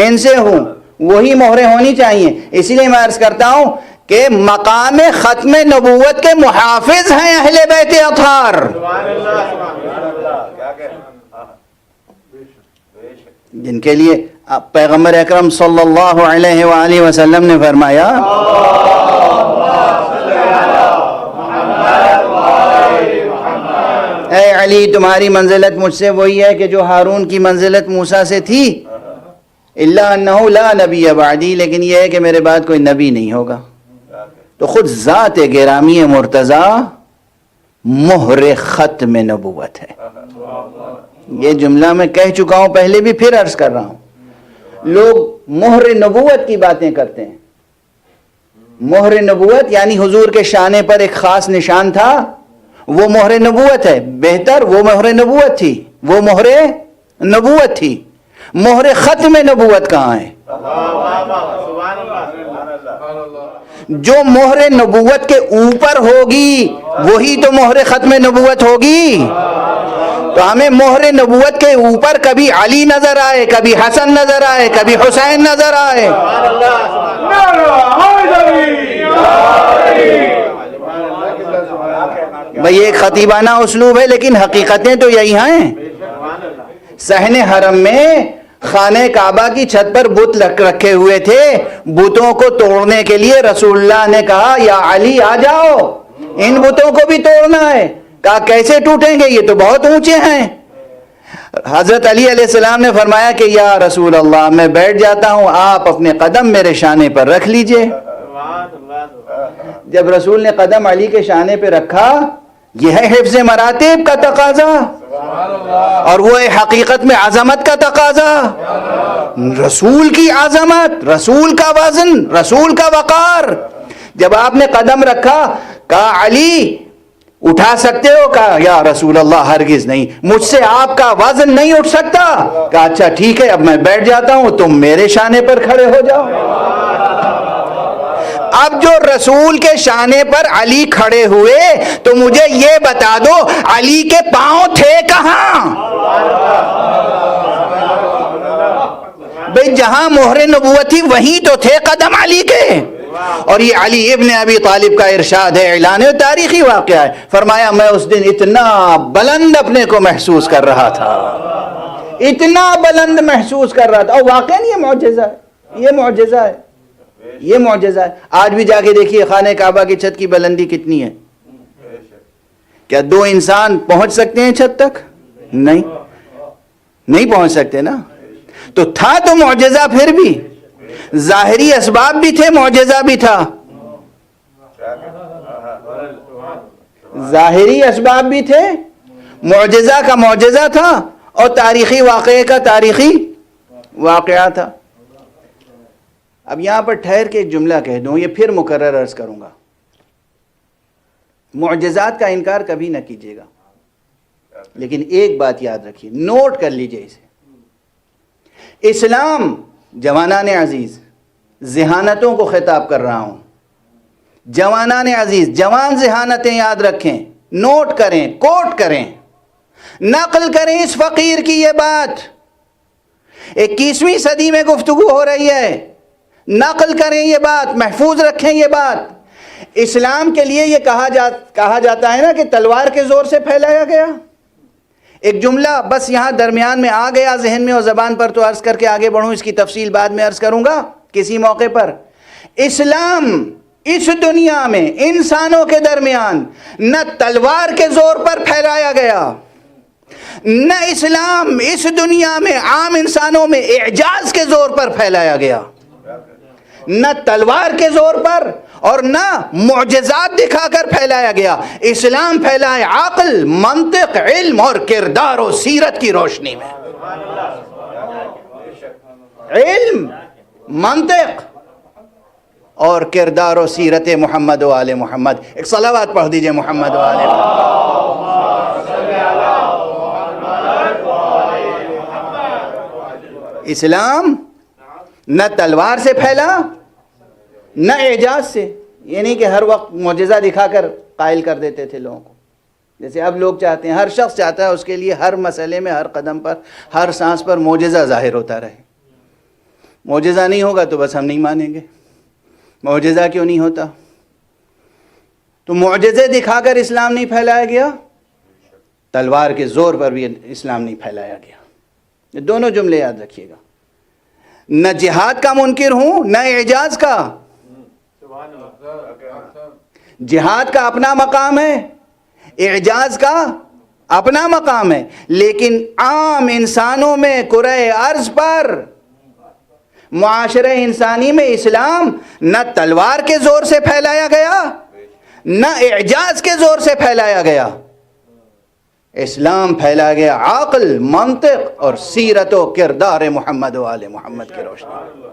ان سے ہوں، وہی مہریں ہونی چاہیے۔ اسی لیے میں عرض کرتا ہوں کہ مقام ختم نبوت کے محافظ ہیں اہل بیت اطہار، جن کے لیے پیغمبر اکرم صلی اللہ علیہ وآلہ وسلم نے فرمایا اے علی تمہاری منزلت مجھ سے وہی ہے کہ جو ہارون کی منزلت موسیٰ سے تھی، الا انہ لا نبی بعدی، لیکن یہ ہے کہ میرے بعد کوئی نبی نہیں ہوگا۔ تو خود ذات گرامی مرتضی مہر ختم نبوت ہے۔ یہ جملہ میں کہہ چکا ہوں پہلے بھی، پھر عرض کر رہا ہوں۔ لوگ مہر نبوت کی باتیں کرتے ہیں، مہر نبوت یعنی حضور کے شانے پر ایک خاص نشان تھا، وہ مہر نبوت ہے، بہتر وہ مہر نبوت تھی، وہ مہر نبوت تھی، مہر ختم نبوت کہاں ہے؟ جو مہر نبوت کے اوپر ہوگی وہی تو مہر ختم نبوت ہوگی. تو ہمیں مہر نبوت کے اوپر کبھی علی نظر آئے، کبھی حسن نظر آئے، کبھی حسین نظر آئے. بھئی ایک خطیبانہ اسلوب ہے لیکن حقیقتیں تو یہی ہیں. صحن حرم میں خانہ کعبہ کی چھت پر بت رکھے ہوئے تھے، بتوں کو توڑنے کے لیے رسول اللہ نے کہا یا علی آ جاؤ، ان بتوں کو بھی توڑنا ہے. کہا کیسے ٹوٹیں گے، یہ تو بہت اونچے ہیں. حضرت علی علیہ السلام نے فرمایا کہ یا رسول اللہ میں بیٹھ جاتا ہوں، آپ اپنے قدم میرے شانے پر رکھ لیجئے. جب رسول نے قدم علی کے شانے پہ رکھا، یہ ہے حفظ مراتب کا تقاضا، اور وہ ہے حقیقت میں عظمت کا تقاضا. رسول کی عظمت، رسول کا وزن، رسول کا وقار. جب آپ نے قدم رکھا، کہا علی اٹھا سکتے ہو؟ کہا یا رسول اللہ ہرگز نہیں، مجھ سے آپ کا وزن نہیں اٹھ سکتا. کہا اچھا ٹھیک ہے، اب میں بیٹھ جاتا ہوں، تم میرے شانے پر کھڑے ہو جاؤ. اب جو رسول کے شانے پر علی کھڑے ہوئے تو مجھے یہ بتا دو علی کے پاؤں تھے کہاں؟ بھئی جہاں مہر نبوت تھی وہیں تو تھے قدم علی کے. اور یہ علی ابن ابی طالب کا ارشاد ہے، اعلان ہے، تاریخی واقعہ ہے. فرمایا میں اس دن اتنا بلند اپنے کو محسوس کر رہا تھا، اتنا بلند محسوس کر رہا تھا. اور واقعاً یہ معجزہ ہے، یہ معجزہ ہے، یہ معجزہ ہے. آج بھی جا کے دیکھیے خانہ کعبہ کی چھت کی بلندی کتنی ہے. کیا دو انسان پہنچ سکتے ہیں چھت تک؟ نہیں پہنچ سکتے نا. تو تھا تو معجزہ، پھر بھی ظاہری اسباب بھی تھے، معجزہ بھی تھا. ظاہری اسباب بھی تھے، معجزہ کا معجزہ تھا، اور تاریخی واقعے کا تاریخی واقعہ تھا. اب یہاں پر ٹھہر کے ایک جملہ کہہ دوں، یہ پھر مکرر عرض کروں گا. معجزات کا انکار کبھی نہ کیجیے گا، لیکن ایک بات یاد رکھیے، نوٹ کر لیجئے اسے. اسلام، جوانان عزیز، ذہانتوں کو خطاب کر رہا ہوں، جوانان عزیز، جوان ذہانتیں یاد رکھیں، نوٹ کریں، کوٹ کریں، نقل کریں اس فقیر کی یہ بات. 21ویں صدی میں گفتگو ہو رہی ہے، نقل کریں یہ بات، محفوظ رکھیں یہ بات. اسلام کے لیے یہ کہا جاتا ہے نا کہ تلوار کے زور سے پھیلایا گیا. ایک جملہ بس یہاں درمیان میں آ گیا ذہن میں اور زبان پر، تو عرض کر کے آگے بڑھوں، اس کی تفصیل بعد میں عرض کروں گا کسی موقع پر. اسلام اس دنیا میں انسانوں کے درمیان نہ تلوار کے زور پر پھیلایا گیا، نہ اسلام اس دنیا میں عام انسانوں میں اعجاز کے زور پر پھیلایا گیا، نہ تلوار کے زور پر اور نہ معجزات دکھا کر پھیلایا گیا. اسلام پھیلا ہے عقل، منطق، علم اور کردار و سیرت کی روشنی میں. علم، منطق اور کردار و سیرت محمد و آل محمد. ایک صلوات پڑھ دیجئے محمد و آل محمد. اسلام نہ تلوار سے پھیلا نہ اعجاز سے. یہ نہیں کہ ہر وقت معجزہ دکھا کر قائل کر دیتے تھے لوگوں کو، جیسے اب لوگ چاہتے ہیں. ہر شخص چاہتا ہے اس کے لیے ہر مسئلے میں، ہر قدم پر، ہر سانس پر معجزہ ظاہر ہوتا رہے. معجزہ نہیں ہوگا تو بس ہم نہیں مانیں گے. معجزہ کیوں نہیں ہوتا؟ تو معجزے دکھا کر اسلام نہیں پھیلایا گیا، تلوار کے زور پر بھی اسلام نہیں پھیلایا گیا. یہ دونوں جملے یاد رکھیے گا. نہ جہاد کا منکر ہوں نہ اعجاز کا. جہاد کا اپنا مقام ہے، اعجاز کا اپنا مقام ہے، لیکن عام انسانوں میں، کرۂ ارض پر، معاشرہ انسانی میں اسلام نہ تلوار کے زور سے پھیلایا گیا نہ اعجاز کے زور سے پھیلایا گیا. اسلام پھیلا گیا عقل، منطق اور سیرت و کردار محمد و آل محمد کی روشنی.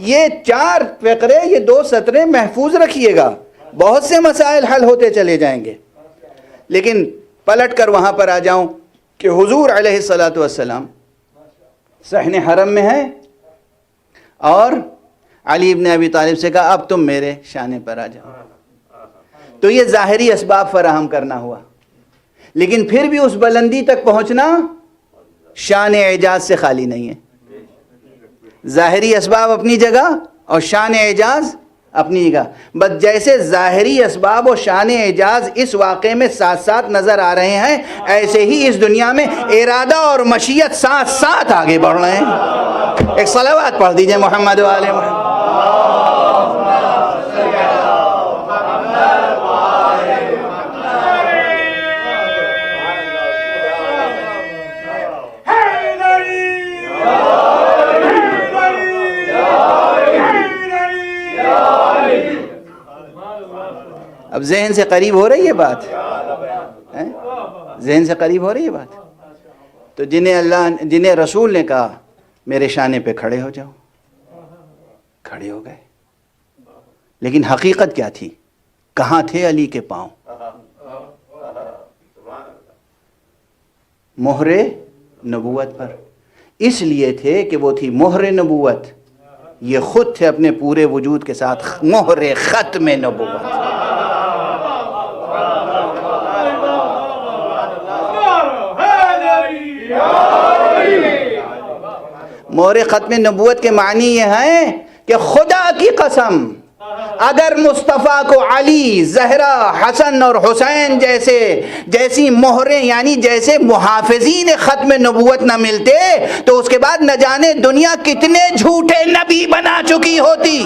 یہ 4 فقرے، یہ 2 سطریں محفوظ رکھیے گا، بہت سے مسائل حل ہوتے چلے جائیں گے. لیکن پلٹ کر وہاں پر آ جاؤں کہ حضور علیہ الصلاۃ والسلام صحن حرم میں ہیں اور علی ابن ابی طالب سے کہا اب تم میرے شانے پر آ جاؤ. تو یہ ظاہری اسباب فراہم کرنا ہوا، لیکن پھر بھی اس بلندی تک پہنچنا شان اعجاز سے خالی نہیں ہے. ظاہری اسباب اپنی جگہ اور شان اعجاز اپنی جگہ. بس جیسے ظاہری اسباب اور شان اعجاز اس واقعے میں ساتھ ساتھ نظر آ رہے ہیں، ایسے ہی اس دنیا میں ارادہ اور مشیت ساتھ ساتھ آگے بڑھ رہے ہیں. ایک صلوات پڑھ دیجئے محمد وآل محمد. اب ذہن سے قریب ہو رہی ہے بات، ذہن سے قریب ہو رہی ہے بات. تو جنہیں رسول نے کہا میرے شانے پہ کھڑے ہو جاؤ، کھڑے ہو گئے. لیکن حقیقت کیا تھی؟ کہاں تھے علی کے پاؤں؟ مہر نبوت پر. اس لیے تھے کہ وہ تھی مہر نبوت، یہ خود تھے اپنے پورے وجود کے ساتھ مہر ختم نبوت. مہر ختم نبوت کے معنی یہ ہیں کہ خدا کی قسم اگر مصطفیٰ کو علی، زہرا، حسن اور حسین جیسی مہریں یعنی جیسے محافظین ختم نبوت نہ ملتے تو اس کے بعد نہ جانے دنیا کتنے جھوٹے نبی بنا چکی ہوتی.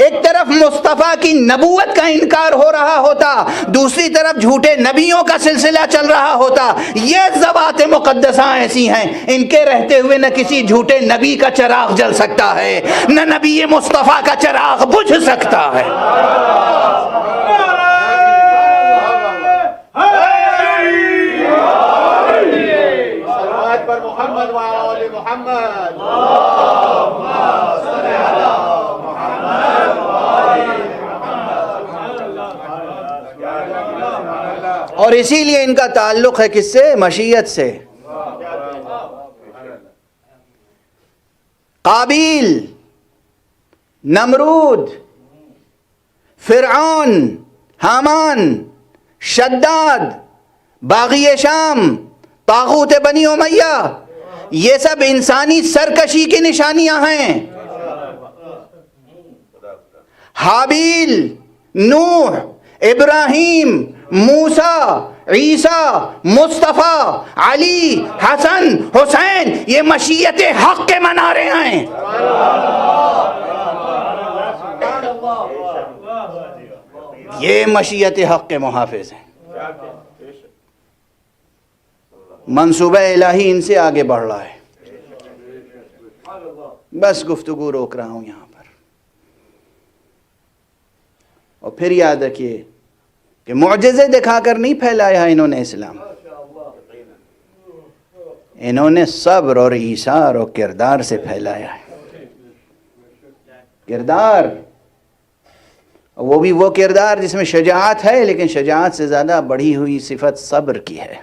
ایک طرف مصطفیٰ کی نبوت کا انکار ہو رہا ہوتا، دوسری طرف جھوٹے نبیوں کا سلسلہ چل رہا ہوتا. یہ ذوات مقدسہ ایسی ہیں، ان کے رہتے ہوئے نہ کسی جھوٹے نبی کا چراغ جل سکتا ہے، نہ نبی مصطفیٰ کا چراغ بجھ سکتا ہے. محمد وآل محمد. اور اسی لیے ان کا تعلق ہے کس سے؟ مشیت سے. قابیل، نمرود، فرعون، حامان، شداد، باغی شام، طاغوت بنی امیہ، یہ سب انسانی سرکشی کی نشانیاں ہیں. حابیل، نوح، ابراہیم، موسیٰ، عیسیٰ، مصطفیٰ، علی، حسن، حسین، یہ مشیت حق کے منارے ہیں. یہ مشیت حق کے محافظ ہیں. منصوبہ الہی ان سے آگے بڑھ رہا ہے. بس گفتگو روک رہا ہوں یہاں پر. اور پھر یاد رکھیے کہ معجزے دکھا کر نہیں پھیلایا انہوں نے اسلام، انہوں نے صبر اور ایثار اور کردار سے پھیلایا ہے. کردار، وہ بھی وہ کردار جس میں شجاعت ہے، لیکن شجاعت سے زیادہ بڑھی ہوئی صفت صبر کی ہے.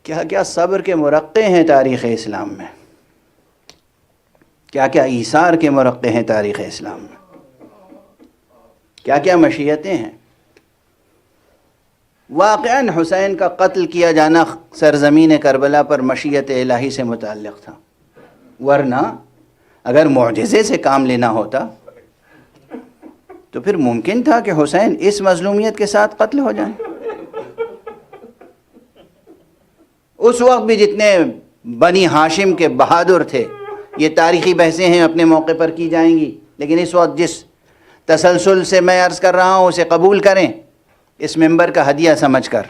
کیا کیا صبر کے مرقع ہیں تاریخ اسلام میں، کیا کیا ایثار کے مرقع ہیں تاریخ اسلام میں، کیا کیا مشیتیں ہیں. واقعاً حسین کا قتل کیا جانا سرزمین کربلا پر مشیت الہی سے متعلق تھا، ورنہ اگر معجزے سے کام لینا ہوتا تو پھر ممکن تھا کہ حسین اس مظلومیت کے ساتھ قتل ہو جائیں. اس وقت بھی جتنے بنی ہاشم کے بہادر تھے، یہ تاریخی بحثیں ہیں اپنے موقع پر کی جائیں گی، لیکن اس وقت جس تسلسل سے میں عرض کر رہا ہوں اسے قبول کریں اس ممبر کا ہدیہ سمجھ کر.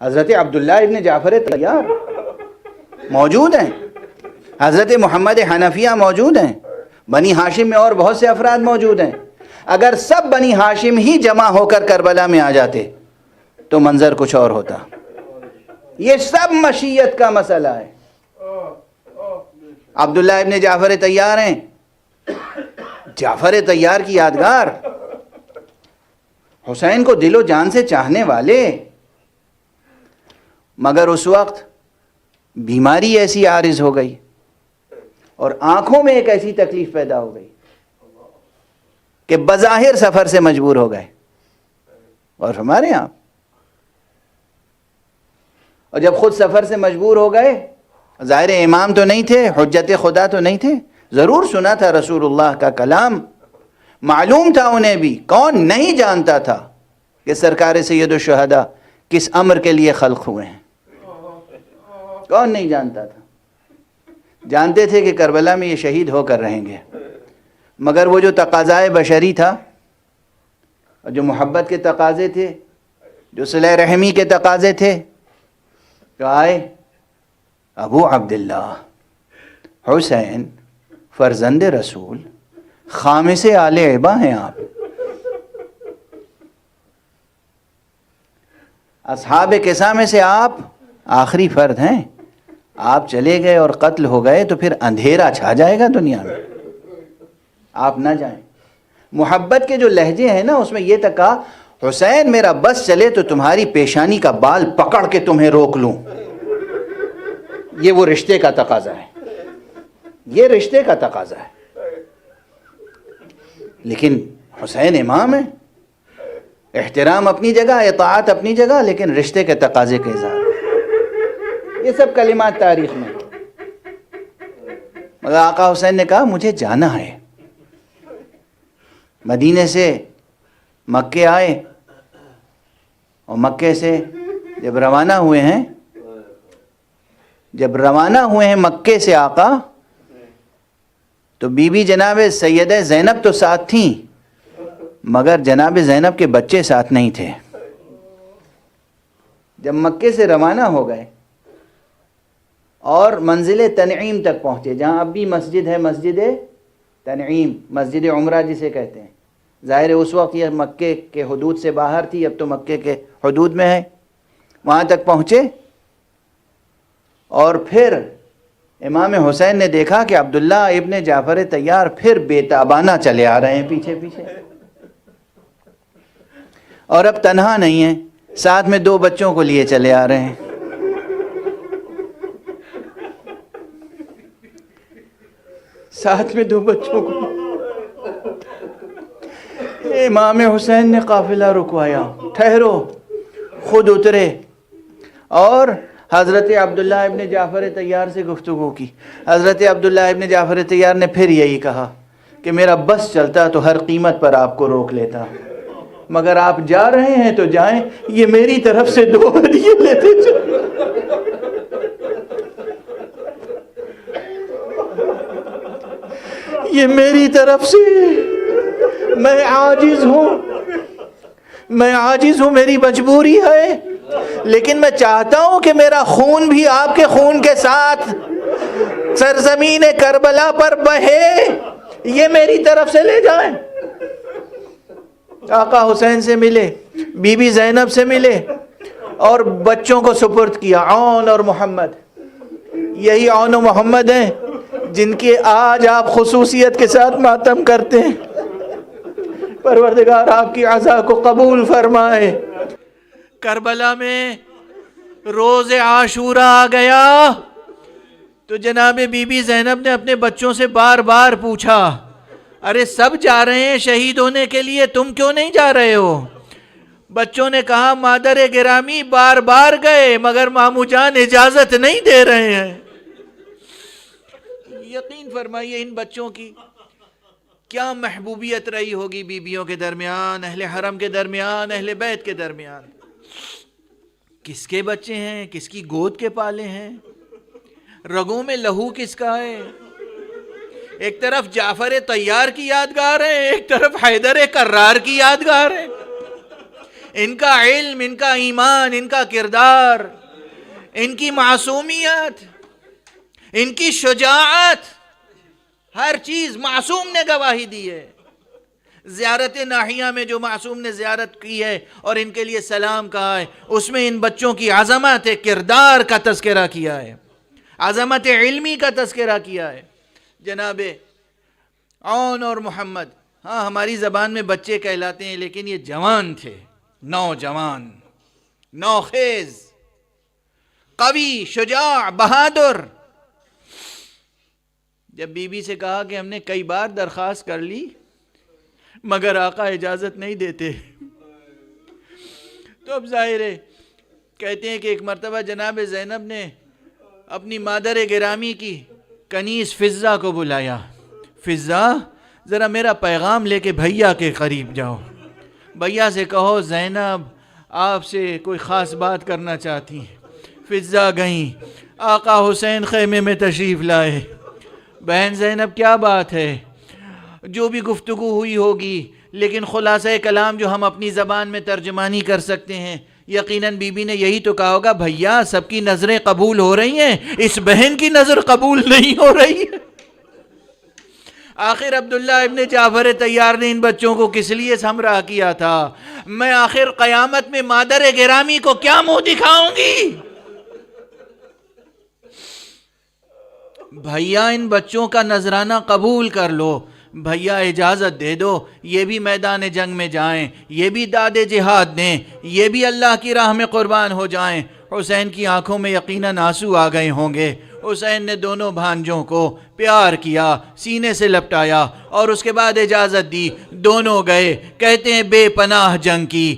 حضرت عبداللہ ابن جعفر طیار موجود ہیں، حضرت محمد حنفیہ موجود ہیں، بنی ہاشم میں اور بہت سے افراد موجود ہیں. اگر سب بنی ہاشم ہی جمع ہو کر کربلا میں آ جاتے تو منظر کچھ اور ہوتا. یہ سب مشیت کا مسئلہ ہے. عبداللہ ابن جعفر طیار ہیں، جعفر طیار کی یادگار، حسین کو دل و جان سے چاہنے والے، مگر اس وقت بیماری ایسی عارض ہو گئی اور آنکھوں میں ایک ایسی تکلیف پیدا ہو گئی کہ بظاہر سفر سے مجبور ہو گئے. اور ہمارے آپ، اور جب خود سفر سے مجبور ہو گئے، ظاہر امام تو نہیں تھے، حجت خدا تو نہیں تھے، ضرور سنا تھا رسول اللہ کا کلام، معلوم تھا انہیں بھی، کون نہیں جانتا تھا کہ سرکار سید الشہداء کس امر کے لیے خلق ہوئے ہیں؟ کون نہیں جانتا تھا؟ جانتے تھے کہ کربلا میں یہ شہید ہو کر رہیں گے، مگر وہ جو تقاضائے بشری تھا، اور جو محبت کے تقاضے تھے، جو صلہ رحمی کے تقاضے تھے، تو آئے ابو عبداللہ حسین فرزند رسول خامس آل عبا ہیں آپ، اصحاب قصہ میں سے آپ آخری فرد ہیں. آپ چلے گئے اور قتل ہو گئے تو پھر اندھیرا چھا جائے گا دنیا میں، آپ نہ جائیں. محبت کے جو لہجے ہیں نا، اس میں یہ تک کہا حسین میرا بس چلے تو تمہاری پیشانی کا بال پکڑ کے تمہیں روک لوں. یہ وہ رشتے کا تقاضا ہے، یہ رشتے کا تقاضا ہے. لیکن حسین امام ہے، احترام اپنی جگہ، اطاعت اپنی جگہ، لیکن رشتے کے تقاضے کے اظہار. یہ سب کلمات تاریخ میں. مگر آقا حسین نے کہا مجھے جانا ہے. مدینے سے مکے آئے، اور مکے سے جب روانہ ہوئے ہیں، مکے سے آقا، تو بی بی جناب سیدہ زینب تو ساتھ تھیں، مگر جناب زینب کے بچے ساتھ نہیں تھے. جب مکے سے روانہ ہو گئے اور منزل تنعیم تک پہنچے، جہاں اب بھی مسجد ہے، مسجد تنعیم، مسجد عمرہ جسے کہتے ہیں. ظاہر اس وقت یہ مکے کے حدود سے باہر تھی، اب تو مکے کے حدود میں ہے. وہاں تک پہنچے اور پھر امام حسین نے دیکھا کہ عبداللہ ابن جعفر طیار پھر بے تابانہ چلے آ رہے ہیں پیچھے پیچھے، اور اب تنہا نہیں ہیں، ساتھ میں 2 بچوں کو لیے چلے آ رہے ہیں. ساتھ میں 2 بچوں کو. امام حسین نے قافلہ رکوایا، ٹھہرو، خود اترے اور حضرت عبداللہ ابن جعفر طیار سے گفتگو کی. حضرت عبداللہ ابن جعفر طیار نے پھر یہی کہا کہ میرا بس چلتا تو ہر قیمت پر آپ کو روک لیتا، مگر آپ جا رہے ہیں تو جائیں، یہ میری طرف سے 2 ہدیے لیتے چلیں. یہ میری طرف سے، میں عاجز ہوں، میری مجبوری ہے، لیکن میں چاہتا ہوں کہ میرا خون بھی آپ کے خون کے ساتھ سرزمین کربلا پر بہے، یہ میری طرف سے لے جائیں. آقا حسین سے ملے، بی بی زینب سے ملے، اور بچوں کو سپرد کیا، عون اور محمد. یہی عون و محمد ہیں جن کی آج آپ خصوصیت کے ساتھ ماتم کرتے ہیں. پروردگار آپ کی عزا کو قبول فرمائے. کربلا میں روز عاشورہ آ گیا تو جناب بی بی زینب نے اپنے بچوں سے بار بار پوچھا، ارے سب جا رہے ہیں شہید ہونے کے لیے، تم کیوں نہیں جا رہے ہو؟ بچوں نے کہا مادر گرامی بار بار گئے، مگر مامو جان اجازت نہیں دے رہے ہیں. یقین فرمائیے ان بچوں کی کیا محبوبیت رہی ہوگی بیویوں کے درمیان، اہل حرم کے درمیان، اہل بیت کے درمیان. کس کے بچے ہیں، کس کی گود کے پالے ہیں، رگوں میں لہو کس کا ہے. ایک طرف جعفر طیار کی یادگار ہے، ایک طرف حیدر کرار کی یادگار ہے. ان کا علم، ان کا ایمان، ان کا کردار، ان کی معصومیت، ان کی شجاعت، ہر چیز معصوم نے گواہی دی ہے. زیارت ناحیہ میں جو معصوم نے زیارت کی ہے اور ان کے لیے سلام کہا ہے، اس میں ان بچوں کی عظمت کردار کا تذکرہ کیا ہے، عظمت علمی کا تذکرہ کیا ہے. جناب عون اور محمد، ہاں ہماری زبان میں بچے کہلاتے ہیں، لیکن یہ جوان تھے، نوجوان، نوخیز، قوی، شجاع، بہادر۔ جب بی بی سے کہا کہ ہم نے کئی بار درخواست کر لی مگر آقا اجازت نہیں دیتے، تو اب ظاہر ہے، کہتے ہیں کہ ایک مرتبہ جناب زینب نے اپنی مادر گرامی کی کنیز فضہ کو بلایا، فضہ ذرا میرا پیغام لے کے بھیا کے قریب جاؤ، بھیا سے کہو زینب آپ سے کوئی خاص بات کرنا چاہتی ہیں۔ فضہ گئیں، آقا حسین خیمے میں تشریف لائے، بہن زینب کیا بات ہے؟ جو بھی گفتگو ہوئی ہوگی، لیکن خلاصہ کلام جو ہم اپنی زبان میں ترجمانی کر سکتے ہیں، یقیناً بی بی نے یہی تو کہا ہوگا بھیا سب کی نظریں قبول ہو رہی ہیں، اس بہن کی نظر قبول نہیں ہو رہی ہے۔ آخر عبداللہ ابن جعفر طیار نے ان بچوں کو کس لیے ہمراہ کیا تھا؟ میں آخر قیامت میں مادر گرامی کو کیا منہ دکھاؤں گی؟ بھیا ان بچوں کا نذرانہ قبول کر لو، بھیا اجازت دے دو، یہ بھی میدان جنگ میں جائیں، یہ بھی داد جہاد دیں، یہ بھی اللہ کی راہ میں قربان ہو جائیں۔ حسین کی آنکھوں میں یقیناً آنسو آ گئے ہوں گے۔ حسین نے دونوں بھانجوں کو پیار کیا، سینے سے لپٹایا اور اس کے بعد اجازت دی، دونوں گئے۔ کہتے ہیں بے پناہ جنگ کی،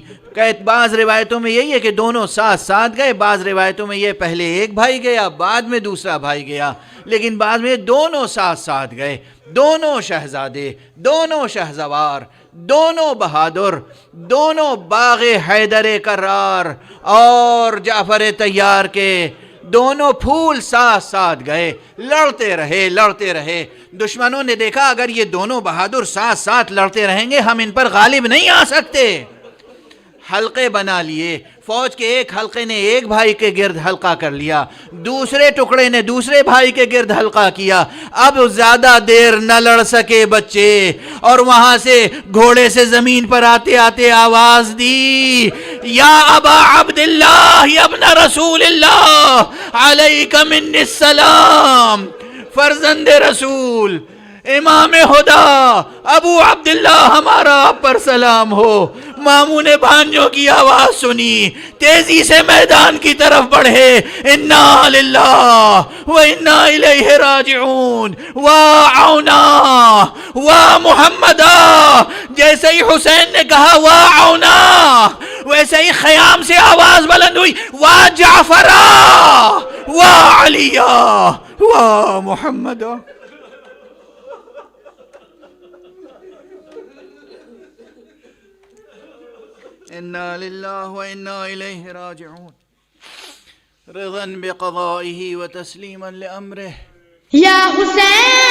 بعض روایتوں میں یہی ہے کہ دونوں ساتھ ساتھ گئے، بعض روایتوں میں یہ پہلے ایک بھائی گیا بعد میں دوسرا بھائی گیا، لیکن بعد میں دونوں ساتھ ساتھ گئے، دونوں شہزادے، دونوں شہزوار، دونوں بہادر، دونوں باغ حیدر کرار اور جعفر طیار کے دونوں پھول ساتھ ساتھ گئے، لڑتے رہے۔ دشمنوں نے دیکھا اگر یہ دونوں بہادر ساتھ ساتھ لڑتے رہیں گے ہم ان پر غالب نہیں آ سکتے، حلقے بنا لیے، فوج کے ایک حلقے نے ایک بھائی کے گرد حلقہ کر لیا، دوسرے ٹکڑے نے دوسرے بھائی کے گرد حلقہ کیا۔ اب زیادہ دیر نہ لڑ سکے بچے، اور وہاں سے گھوڑے سے زمین پر آتے آتے آواز دی، یا ابا عبداللہ یا ابن رسول اللہ علیک منی السلام، فرزند رسول، امام خدا، ابو عبداللہ ہمارا آپ پر سلام ہو۔ ماموں نے بھانجوں کی آواز سنی، تیزی سے میدان کی طرف بڑھے، انا للہ و انا الیہ راجعون، وا عونا وا محمدا۔ جیسے ہی حسین نے کہا وا عونا، ویسے ہی خیام سے آواز بلند ہوئی، وا جعفرا وا علیہ وا محمدا۔ انا للہ و انا الیہ راجعون، رضا بقضائہ و تسلیما لامرہ۔ یا حسین